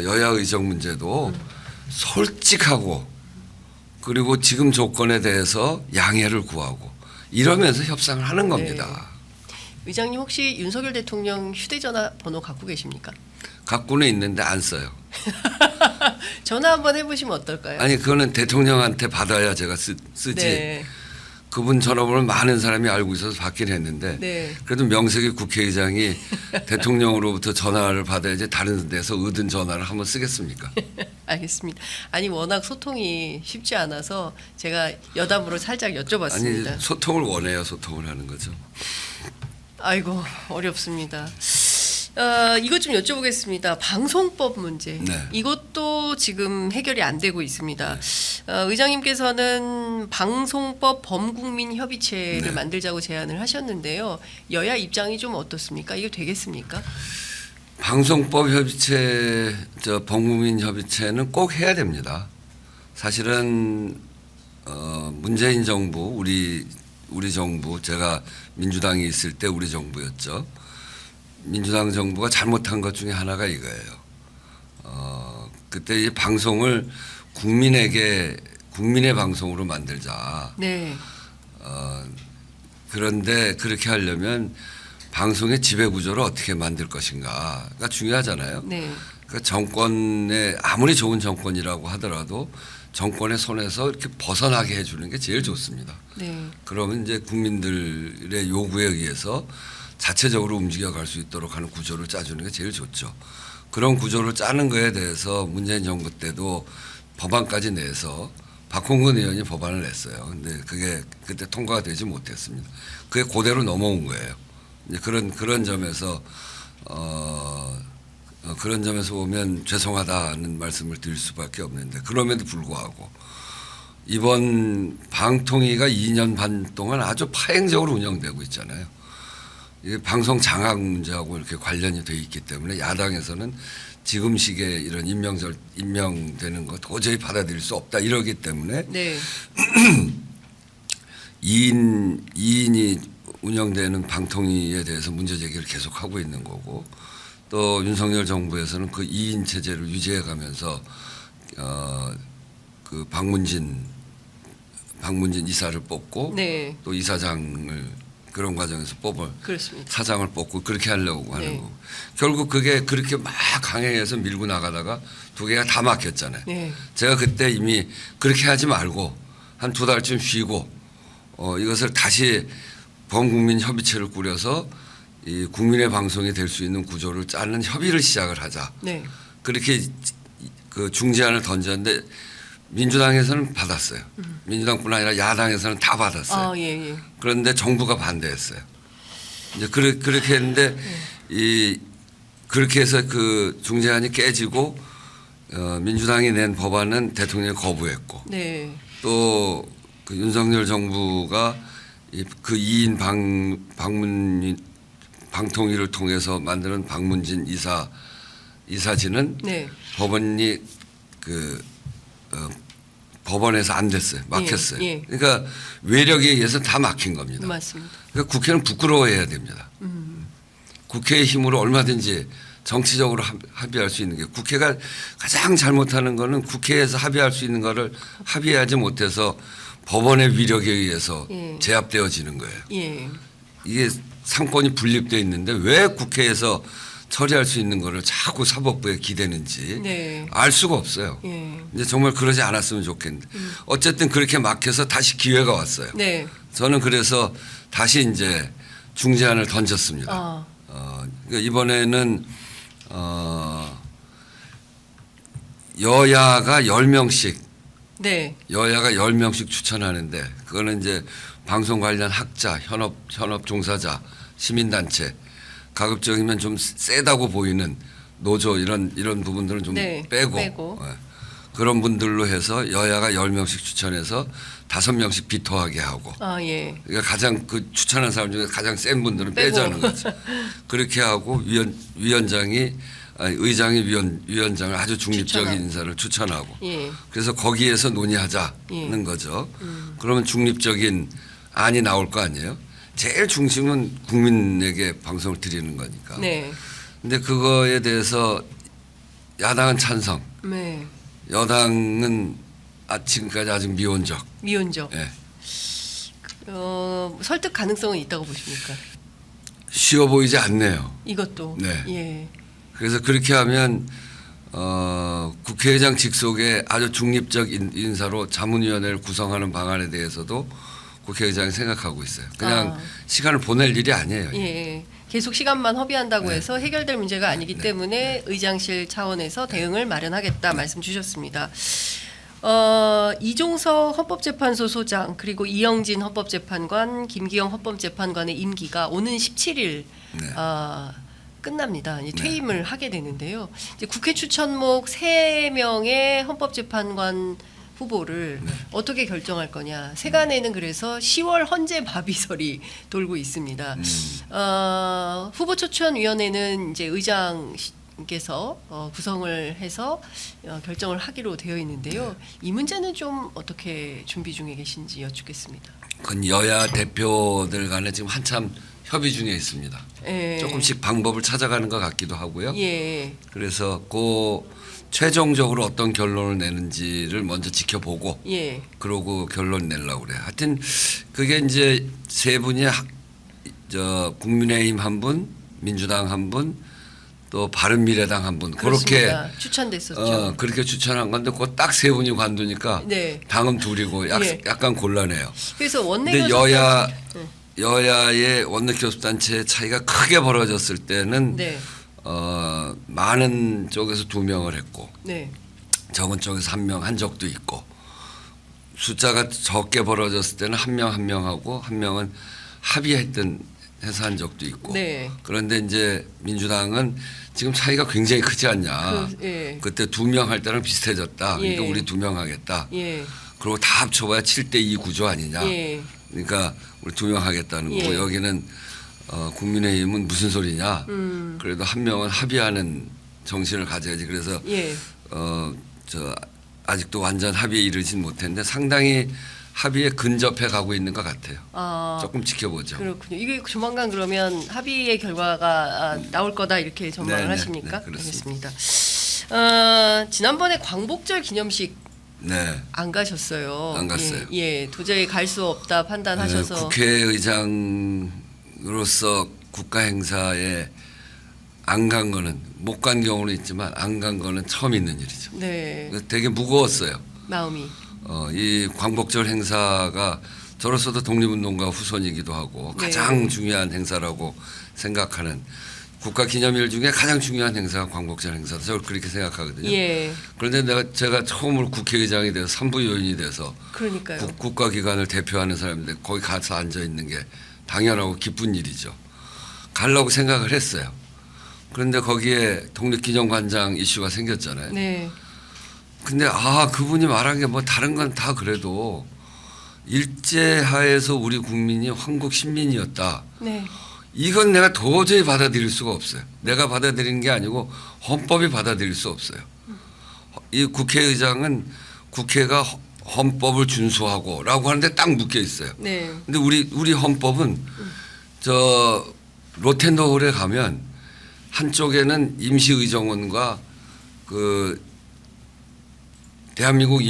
여야 의정 문제도 솔직하고 그리고 지금 조건에 대해서 양해를 구하고 이러면서 협상을 하는 겁니다. 의장님 혹시 윤석열 대통령 휴대전화 번호 갖고 계십니까? 갖고는 있는데 안 써요. 전화 한번 해보시면 어떨까요? 아니 그거는 대통령한테 받아야 제가 쓰지. 네. 그분 전화번호를 많은 사람이 알고 있어서 받긴 했는데 네. 그래도 명색이 국회의장이 대통령으로부터 전화를 받아야지 다른 데서 얻은 전화를 한번 쓰겠습니까? 알겠습니다. 아니 워낙 소통이 쉽지 않아서 제가 여담으로 살짝 여쭤봤습니다. 아니 소통을 원해요. 소통을 하는 거죠. 아이고 어렵습니다. 이것 좀 여쭤보겠습니다. 방송법 문제. 네. 이것도 지금 해결이 안 되고 있습니다. 의장님께서는 방송법 범국민협의체를 네. 만들자고 제안을 하셨는데요. 여야 입장이 좀 어떻습니까? 이거 되겠습니까? 방송법 협의체, 범국민 협의체는 꼭 해야 됩니다. 사실은 문재인 정부, 우리 정부, 제가 민주당이 있을 때 우리 정부였죠. 민주당 정부가 잘못한 것 중에 하나가 이거예요. 그때 이 방송을 국민의 방송으로 만들자. 네. 그런데 그렇게 하려면 방송의 지배 구조를 어떻게 만들 것인가가 중요하잖아요. 네. 그러니까 정권에 아무리 좋은 정권이라고 하더라도 정권의 손에서 이렇게 벗어나게 해주는 게 제일 좋습니다. 네. 그러면 이제 국민들의 요구에 의해서 자체적으로 움직여갈 수 있도록 하는 구조를 짜주는 게 제일 좋죠. 그런 구조를 짜는 거에 대해서 문재인 정부 때도 법안까지 내서 박홍근 의원이 법안을 냈어요. 근데 그게 그때 통과가 되지 못했습니다. 그게 그대로 넘어온 거예요. 이제 그런 점에서 그런 점에서 보면 죄송하다는 말씀을 드릴 수밖에 없는데 그럼에도 불구하고 이번 방통위가 2년 반 동안 아주 파행적으로 운영되고 있잖아요. 이 방송 장악 문제하고 이렇게 관련이 돼 있기 때문에 야당에서는 지금 시기에 이런 임명되는 거 도저히 받아들일 수 없다 이러기 때문에 네. 2인이 운영되는 방통위에 대해서 문제 제기를 계속하고 있는 거고 또 윤석열 정부에서는 그 2인 체제를 유지해 가면서 그 박문진 이사를 뽑고 네. 또 이사장을 그런 과정에서 그렇습니다. 사장을 뽑고 그렇게 하려고 하는 네. 거고 결국 그게 그렇게 막 강행해서 밀고 나가다가 두 개가 다 막혔잖아요. 네. 제가 그때 이미 그렇게 하지 말고 한 2달쯤 쉬고 이것을 다시 범국민 협의체를 꾸려서 이 국민의 방송이 될 수 있는 구조를 짜는 협의를 시작을 하자. 네. 그렇게 그 중재안을 던졌는데 민주당에서는 받았어요. 민주당뿐 아니라 야당에서는 다 받았어요. 아, 예, 예. 그런데 정부가 반대했어요. 이제 그렇게 했는데 그렇게 해서 그 중재안이 깨지고 민주당이 낸 법안은 대통령이 거부했고 네. 또 그 윤석열 정부가 그 2인 방통위를 통해서 만드는 박문진 이사진은 네. 법원이 법원에서 안 됐어요. 막혔어요. 예, 예. 그러니까 외력에 의해서 다 막힌 겁니다. 맞습니다. 그러니까 국회는 부끄러워해야 됩니다. 국회의 힘으로 얼마든지 정치적으로 합의할 수 있는 게 국회가 가장 잘못하는 거는 국회에서 합의할 수 있는 거를 합의하지 못해서 법원의 위력에 의해서 예. 제압되어지는 거예요. 예. 이게 상권이 분립되어 있는데 왜 국회에서 처리할 수 있는 거를 자꾸 사법부에 기대는지 네. 알 수가 없어요. 예. 이제 정말 그러지 않았으면 좋겠는데 어쨌든 그렇게 막혀서 다시 기회가 왔어요. 네. 저는 그래서 다시 이제 중재안을 던졌습니다. 아, 그러니까 이번에는 여야가 10명씩 네, 여야가 10명씩 추천하는데 그거는 이제 방송 관련 학자, 현업 종사자, 시민단체 가급적이면 좀 세다고 보이는 노조 이런 부분들은 좀 네, 빼고, 빼고. 예. 그런 분들로 해서 여야가 10명씩 추천해서 5명씩 비토하게 하고 아 예, 그러니까 가장 그 추천한 사람 중에 가장 센 분들은 빼고. 빼자는 거죠. 그렇게 하고 의장이 위원장을 아주 중립적인 추천하고. 인사를 추천하고 예, 그래서 거기에서 논의하자는 거죠. 그러면 중립적인 안이 나올 거 아니에요. 제일 중심은 국민에게 방송을 드리는 거니까. 네, 근데 그거에 대해서 야당은 찬성, 네, 여당은 지금까지 아직 미온적. 미온적. 예. 설득 가능성은 있다고 보십니까? 쉬워 보이지 않네요. 이것도. 네. 예, 그래서 그렇게 하면 국회의장 직속의 아주 중립적 인사로 자문위원회를 구성하는 방안에 대해서도 국회의장이 생각하고 있어요. 그냥 시간을 보낼 일이 아니에요. 예. 계속 시간만 허비한다고 네. 해서 해결될 문제가 아니기 네. 때문에 의장실 차원에서 대응을 마련하겠다 말씀 주셨습니다. 이종석 헌법재판소 소장 그리고 이영진 헌법재판관, 김기영 헌법재판관의 임기가 오는 17일 네. 끝납니다. 이제 네. 퇴임을 하게 되는데요. 이제 국회 추천목 3명의 헌법재판관 후보를 네. 어떻게 결정할 거냐. 세간에는 그래서 10월 헌재 밥이설이 돌고 있습니다. 후보 추천위원회는 이제 의장께서 구성을 해서 결정을 하기로 되어 있는데요. 이 문제는 좀 어떻게 준비 중에 계신지 여쭙겠습니다. 그건 여야 대표들 간에 지금 한참 협의 중에 있습니다. 예. 조금씩 방법을 찾아가는 것 같기도 하고요. 예. 그래서 최종적으로 어떤 결론을 내는지를 먼저 지켜보고 예. 그러고 결론 내려고 그래요. 하여튼 그게 이제 세 분이 국민의힘 한 분, 민주당 한 분, 또 바른미래당 한 분 그렇게 그렇습니다. 추천됐었죠. 그렇게 추천한 건데 그 딱 세 분이 관두니까 네. 당은 둘이고 예. 약간 곤란해요. 그래서 원내 근데 교섭단- 여야의 원내교섭단체의 차이가 크게 벌어졌을 때는 네. 많은 쪽에서 2명을 했고 네. 적은 쪽에서 1명 한 적도 있고 숫자가 적게 벌어졌을 때는 1명 하고 1명은 해서 한 적도 있고 네. 그런데 이제 민주당은 지금 차이가 굉장히 크지 않냐. 예. 그때 2명 할 때랑 비슷해졌다. 예. 그러니까 우리 2명 하겠다. 예. 그리고 다 합쳐봐야 7대2 구조 아니냐. 예. 그러니까 우리 2명 하겠다는 예. 거고 여기는 국민의힘은 무슨 소리냐. 그래도 1명은 합의하는 정신을 가져야지. 그래서 예. 아직도 완전 합의에 이르진 못했는데 상당히 합의에 근접해 가고 있는 것 같아요. 조금 지켜보죠. 그렇군요. 이게 조만간 그러면 합의의 결과가 나올 거다 이렇게 전망을 네, 네, 하십니까? 네, 그렇습니다. 알겠습니다. 지난번에 광복절 기념식 네. 안 가셨어요. 안 갔어요. 예, 도저히 갈 수 없다 판단하셔서. 국회의장으로서 국가 행사에 안 간 거는 못 간 경우는 있지만 안 간 거는 처음 있는 일이죠. 네, 되게 무거웠어요. 마음이. 이 광복절 행사가 저로서도 독립운동가 후손이기도 하고 네. 가장 중요한 행사라고 생각하는 국가 기념일 중에 가장 중요한 행사가 광복절 행사다. 저는 그렇게 생각하거든요. 예, 그런데 제가 처음으로 국회의장이 돼서 산부요인이 돼서 그러니까요. 국가기관을 대표하는 사람인데 거기 가서 앉아 있는 게 당연하고 기쁜 일이죠. 가려고 생각을 했어요. 그런데 거기에 독립기념관장 이슈가 생겼잖아요. 네, 근데 그분이 말한 게 뭐 다른 건 다 그래도 일제하에서 우리 국민이 황국 신민이었다. 네, 이건 내가 도저히 받아들일 수가 없어요. 내가 받아들이는 게 아니고 헌법이 받아들일 수 없어요. 이 국회의장은 국회가 헌법을 준수하고라고 하는데 딱 묶여 있어요. 네, 근데 우리 헌법은 로텐더홀에 가면 한쪽에는 임시의정원과 그 대한민국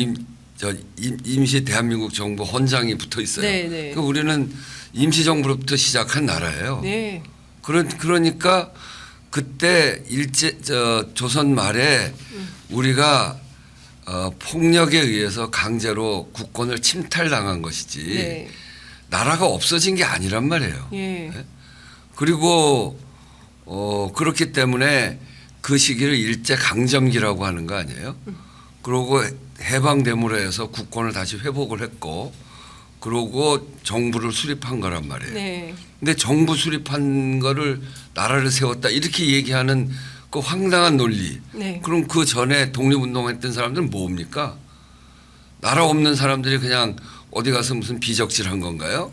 임시 대한민국 정부 헌장이 붙어 있어요. 네, 네. 그러니까 우리는 임시정부로부터 시작한 나라예요. 네, 그러니까 그때 조선 말에 우리가 폭력에 의해서 강제로 국권을 침탈당한 것이지 네, 나라가 없어진 게 아니란 말이에요. 예, 그리고 그렇기 때문에 그 시기를 일제 강점기라고 하는 거 아니에요? 그러고 해방됨으로 해서 국권을 다시 회복을 했고, 그러고 정부를 수립한 거란 말이에요. 네. 근데 정부 수립한 거를 나라를 세웠다 이렇게 얘기하는 그 황당한 논리. 네. 그럼 그 전에 독립운동했던 사람들은 뭡니까? 나라 없는 사람들이 그냥 어디 가서 무슨 비적질한 건가요?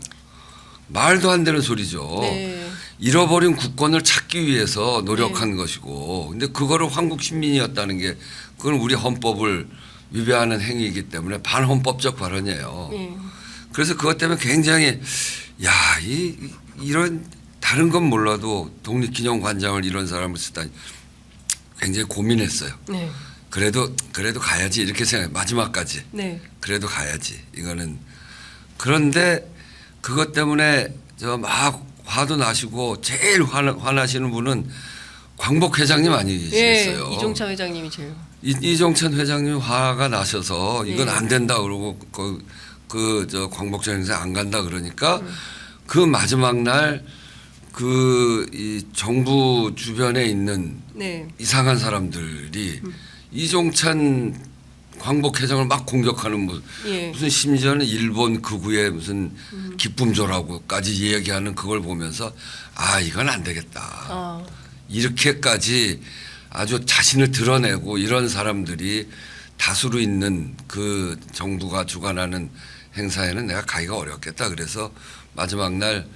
말도 안 되는 소리죠. 네. 잃어버린 국권을 찾기 위해서 노력한 것이고, 근데 그거를 한국 시민이었다는 게 그건 우리 헌법을 위배하는 행위이기 때문에 반헌법적 발언이에요. 네. 그래서 그것 때문에 굉장히 이런 다른 건 몰라도 독립기념관장을 이런 사람을 쓰다니 굉장히 고민했어요. 네. 그래도 가야지 이렇게 생각해. 마지막까지 네. 그래도 가야지 이거는. 그런데 그것 때문에 저 막 화도 나시고 제일 화나시는 분은 광복 회장님 아니시겠어요? 예, 이종찬 회장님이 제일. 이종찬 회장님 화가 나셔서 이건 네. 안 된다 그러고 저 광복절 행사 안 간다 그러니까 그 마지막 날 이 정부 주변에 있는 네. 이상한 사람들이 이종찬 광복 회장을 막 공격하는 예. 무슨 심지어는 일본 극우의 무슨 기쁨조라고까지 이야기하는 그걸 보면서 이건 안 되겠다. 아. 이렇게까지 아주 자신을 드러내고 이런 사람들이 다수로 있는 그 정부가 주관하는 행사에는 내가 가기가 어렵겠다. 그래서 마지막 날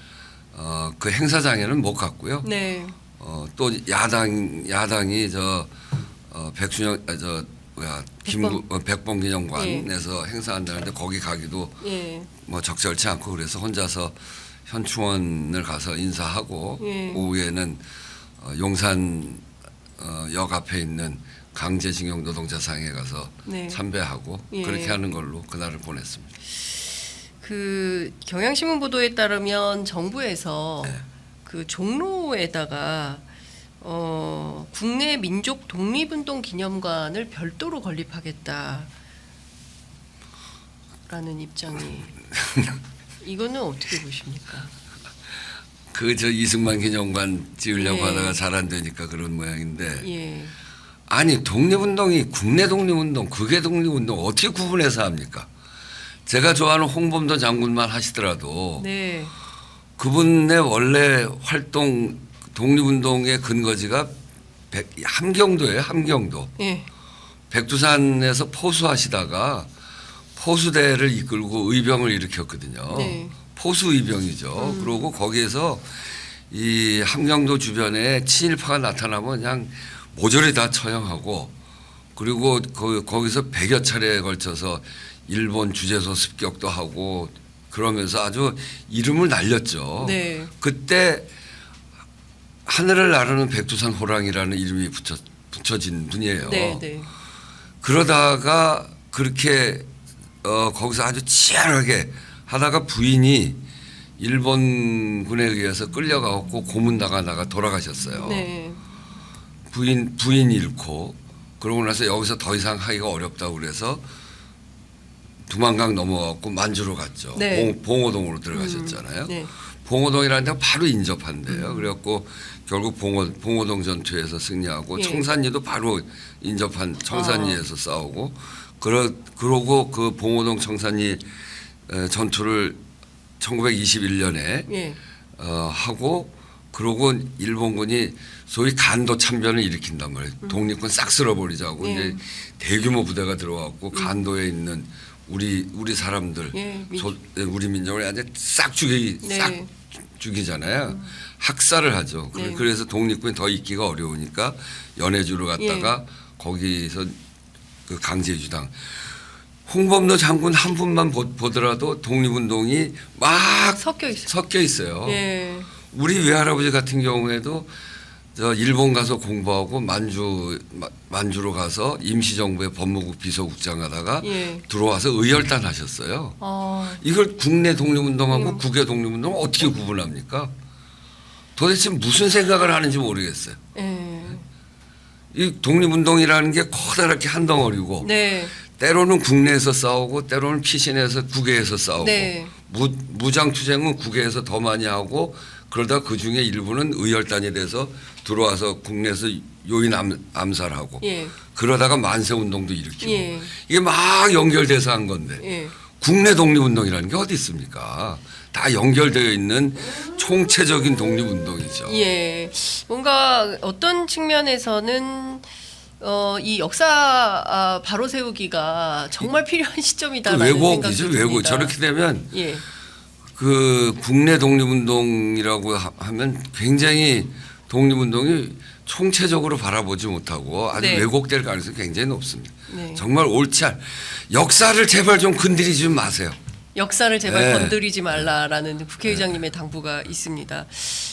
그 행사장에는 못 갔고요. 네. 또 야당이 백순영 백범 기념관에서 행사한다는데 거기 가기도 예. 뭐 적절치 않고 그래서 혼자서 현충원을 가서 인사하고 예. 오후에는 용산 역 앞에 있는 강제징용 노동자상에 가서 네. 참배하고 예. 그렇게 하는 걸로 그날을 보냈습니다. 그 경향신문 보도에 따르면 정부에서 네. 그 종로에다가 국내 민족 독립운동 기념관을 별도로 건립하겠다라는 입장이 이거는 어떻게 보십니까? 이승만 기념관 지으려고 예. 하다가 잘 안 되니까 그런 모양인데 예. 아니 독립운동이 국내 독립운동, 극의 독립운동 어떻게 구분해서 합니까? 제가 좋아하는 홍범도 장군만 하시더라도 네. 그분의 원래 활동 독립운동의 근거지가 함경도예요. 함경도. 예. 백두산에서 포수하시다가 포수대를 이끌고 의병을 일으켰거든요. 네. 포수 의병이죠. 그리고 거기에서 이 함경도 주변에 친일파가 나타나면 그냥 모조리 다 처형하고 그리고 거기서 100여 차례에 걸쳐서 일본 주재소 습격도 하고 그러면서 아주 이름을 날렸죠. 네. 그때 하늘을 나르는 백두산 호랑이라는 이름이 붙여진 분이에요. 네. 네. 그러다가 그렇게 거기서 아주 치열하게 하다가 부인이 일본군에 의해서 끌려가고 고문당하다가 돌아가셨어요. 네. 부인 잃고 그러고 나서 여기서 더 이상 하기가 어렵다고 그래서 두만강 넘어갔고 만주로 갔죠. 네. 봉오동으로 들어가셨잖아요. 네. 봉오동이라는 데가 바로 인접한데요. 그래갖고 결국 봉오동 전투에서 승리하고 예. 청산리도 바로 인접한 청산리에서 싸우고 그러고 그 봉오동 청산리 전투를 1921년에 예. 하고 그러고 일본군이 소위 간도 참변을 일으킨단 말이에요. 독립군 싹 쓸어버리자고 예. 이제 대규모 부대가 들어왔고 간도에 있는 우리 사람들 예. 우리 민족을 완전 싹 네. 죽이잖아요. 학살을 하죠. 네. 그래서 독립군이 더 있기가 어려우니까 연해주로 갔다가 거기서 그 강제주당 홍범도 장군 한 분만 보더라도 독립운동이 막 섞여 있어요. 예. 우리 외할아버지 같은 경우에도 저 일본 가서 공부하고 만주로 가서 임시정부의 법무국 비서국장 하다가 예. 들어와서 의열단 하셨어요. 아. 이걸 국내 독립운동하고 국외 독립운동 어떻게 구분합니까? 도대체 무슨 생각을 하는지 모르겠어요. 예. 이 독립운동이라는 게 커다랗게 한 덩어리고 네. 때로는 국내에서 싸우고 때로는 피신해서 국외에서 싸우고 네. 무장투쟁은 국외에서 더 많이 하고 그러다 그 중에 일부는 의열단이 돼서 들어와서 국내에서 요인 암살하고 예. 그러다가 만세운동도 일으키고 예. 이게 막 연결돼서 한 건데 예. 국내 독립운동이라는 게 어디 있습니까? 다 연결되어 있는 총체적인 독립운동이죠. 예. 뭔가 어떤 측면에서는 이 역사 바로 세우기가 정말 필요한 그 시점이다라는 왜곡이죠. 생각이 왜곡. 듭니다. 저렇게 되면 예. 그 국내 독립운동이라고 하면 굉장히 독립운동이 총체적으로 바라보지 못하고 아주 네. 왜곡될 가능성이 굉장히 높습니다. 네. 정말 옳지 않. 역사를 제발 좀 건드리지 좀 마세요. 역사를 제발 네. 건드리지 말라라는 국회의장님의 당부가 있습니다.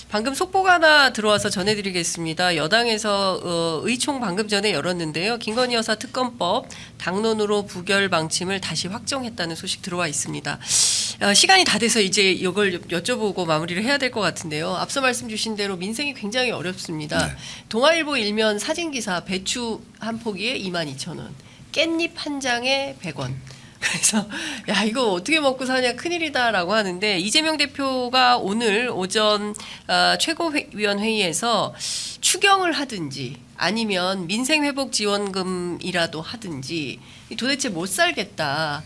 방금 속보가 하나 들어와서 전해드리겠습니다. 여당에서 의총 방금 전에 열었는데요. 김건희 여사 특검법 당론으로 부결 방침을 다시 확정했다는 소식 들어와 있습니다. 시간이 다 돼서 이제 이걸 여쭤보고 마무리를 해야 될 것 같은데요. 앞서 말씀 주신 대로 민생이 굉장히 어렵습니다. 네. 동아일보 일면 사진기사 배추 한 포기에 22,000원, 깻잎 한 장에 100원. 그래서 야 이거 어떻게 먹고 사냐 큰일이다라고 하는데 이재명 대표가 오늘 오전 최고위원 회의에서 추경을 하든지 아니면 민생회복지원금이라도 하든지 도대체 못 살겠다.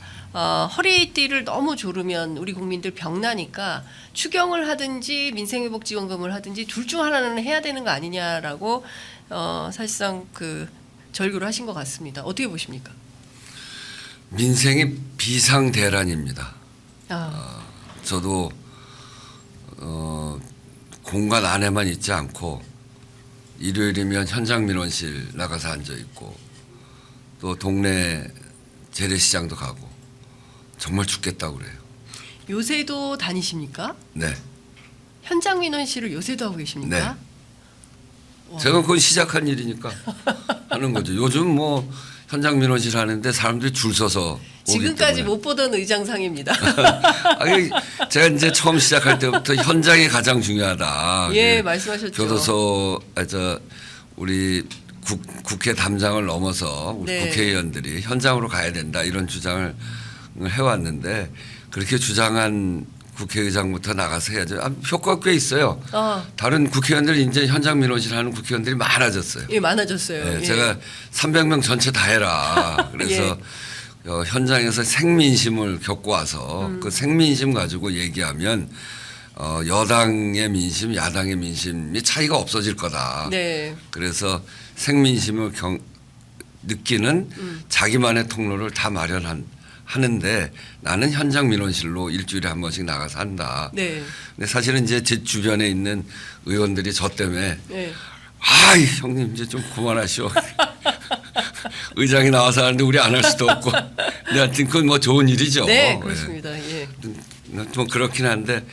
허리띠를 너무 조르면 우리 국민들 병나니까 추경을 하든지 민생회복지원금을 하든지 둘 중 하나는 해야 되는 거 아니냐라고 사실상 그 절규를 하신 것 같습니다. 어떻게 보십니까? 민생이 비상대란입니다. 저도 공간 안에만 있지 않고 일요일이면 현장 민원실 나가서 앉아 있고 또 동네 재래시장도 가고 정말 죽겠다고 그래요. 요새도 다니십니까? 네. 현장 민원실을 요새도 하고 계십니까? 와. 제가 그건 시작한 일이니까 하는 거죠. 요즘 뭐 현장 민원실 하는데 사람들이 줄 서서 지금까지 못 보던 의장상입니다. 아니, 제가 이제 처음 시작할 때부터 현장이 가장 중요하다. 예, 말씀하셨죠. 교도소 우리 국회 담장을 넘어서 우리 네. 국회의원들이 현장으로 가야 된다 이런 주장을 해왔는데 그렇게 주장한 국회의장부터 나가서 해야죠. 효과가 꽤 있어요. 다른 국회의원들 이제 현장 민원실 하는 국회의원들이 많아졌어요. 예, 많아졌어요. 네, 예. 제가 300명 전체 다 해라. 그래서 현장에서 생민심을 겪고 와서 그 생민심 가지고 얘기하면 여당의 민심, 야당의 민심이 차이가 없어질 거다. 네. 그래서 생민심을 느끼는 자기만의 통로를 다 하는데 나는 현장 민원실로 일주일에 한 번씩 나가서 한다. 네. 근데 사실은 이제 제 주변에 있는 의원들이 저 때문에 네. 아이 형님 이제 좀 그만하시오. 의장이 나와서 하는데 우리 안 할 수도 없고. 근데 하여튼 그건 뭐 좋은 일이죠. 네, 그렇습니다. 예. 좀 그렇긴 한데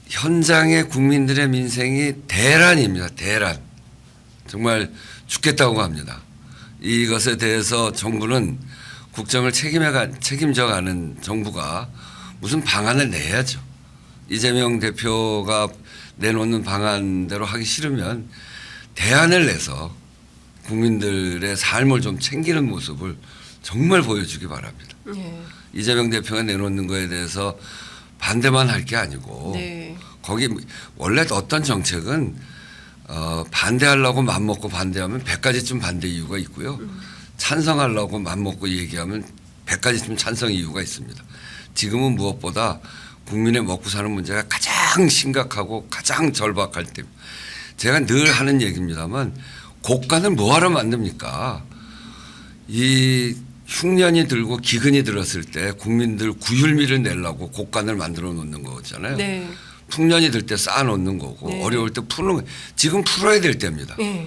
현장의 국민들의 민생이 대란입니다. 대란. 정말 죽겠다고 합니다. 이것에 대해서 정부는 국정을 책임져 가는 정부가 무슨 방안을 내야죠. 이재명 대표가 내놓는 방안대로 하기 싫으면 대안을 내서 국민들의 삶을 좀 챙기는 모습을 정말 보여주기 바랍니다. 예. 이재명 대표가 내놓는 거에 대해서 반대만 할 게 아니고 네. 거기 원래 어떤 정책은 반대하려고 맘먹고 반대하면 100가지쯤 반대 이유가 있고요. 찬성하려고 맘먹고 얘기하면 100가지쯤 찬성 이유가 있습니다. 지금은 무엇보다 국민의 먹고 사는 문제가 가장 심각하고 가장 절박할 때 제가 늘 하는 얘기입니다만 곡간을 뭐하러 만듭니까? 이 흉년이 들고 기근이 들었을 때 국민들 구휼미를 내려고 곡간을 만들어 놓는 거잖아요. 네. 풍년이 들 때 쌓아놓는 거고 네. 어려울 때 푸는 거 지금 풀어야 될 때입니다. 예.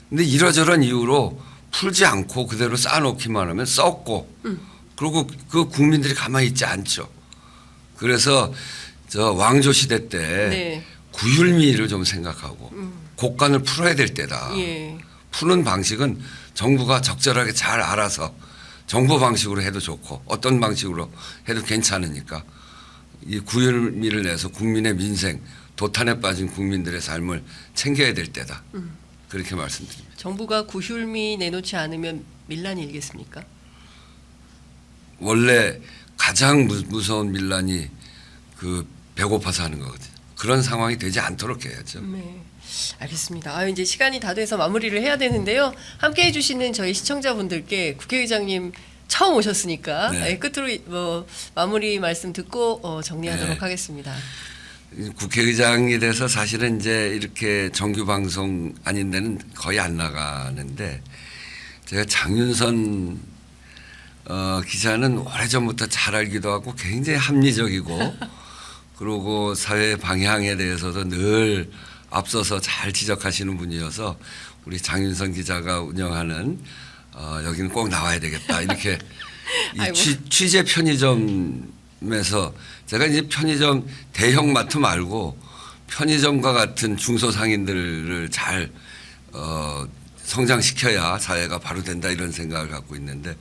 근데 이러저런 이유로 풀지 않고 그대로 쌓아놓기만 하면 썩고 그리고 그 국민들이 가만히 있지 않죠. 그래서 저 왕조 시대 때 네. 구휼미를 좀 생각하고 곡간을 풀어야 될 때다. 예. 푸는 방식은 정부가 적절하게 잘 알아서 정부 방식으로 해도 좋고 어떤 방식으로 해도 괜찮으니까 이 구휼미를 내서 국민의 민생 도탄에 빠진 국민들의 삶을 챙겨야 될 때다. 그렇게 말씀드립니다. 정부가 구휼미 내놓지 않으면 밀란이 일겠습니까? 원래 가장 무서운 밀란이 그 배고파서 하는 거거든요. 그런 상황이 되지 않도록 해야죠. 네. 알겠습니다. 아, 이제 시간이 다 돼서 마무리를 해야 되는데요. 함께 해주시는 저희 시청자분들께 국회의장님 처음 오셨으니까 네. 끝으로 뭐 마무리 말씀 듣고 정리하도록 네. 하겠습니다. 국회의장이 돼서 사실은 이제 이렇게 정규 방송 아닌 데는 거의 안 나가는데 제가 장윤선 기자는 오래전부터 잘 알기도 하고 굉장히 합리적이고 그리고 사회 방향에 대해서도 늘 앞서서 잘 지적하시는 분이어서 우리 장윤선 기자가 운영하는 여기는 꼭 나와야 되겠다 이렇게 이 취재 편의점에서 제가 이제 편의점 대형 마트 말고 편의점과 같은 중소상인들을 잘 성장시켜야 사회가 바로 된다 이런 생각을 갖고 있는데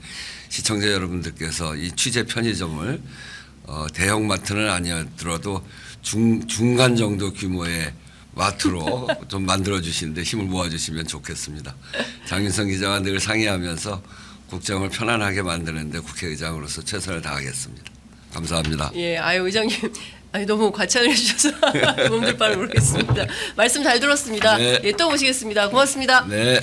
시청자 여러분들께서 이 취재 편의점을 대형 마트는 아니더라도 중간 정도 규모의 마트로 좀 만들어 주시는데 힘을 모아 주시면 좋겠습니다. 장윤선 기자와 늘 상의하면서 국정을 편안하게 만드는데 국회의장으로서 최선을 다하겠습니다. 감사합니다. 예, 아유 의장님, 아니 너무 과찬을 해주셔서 몸둘 바를 모르겠습니다. 말씀 잘 들었습니다. 네. 예, 또 모시겠습니다. 고맙습니다. 네.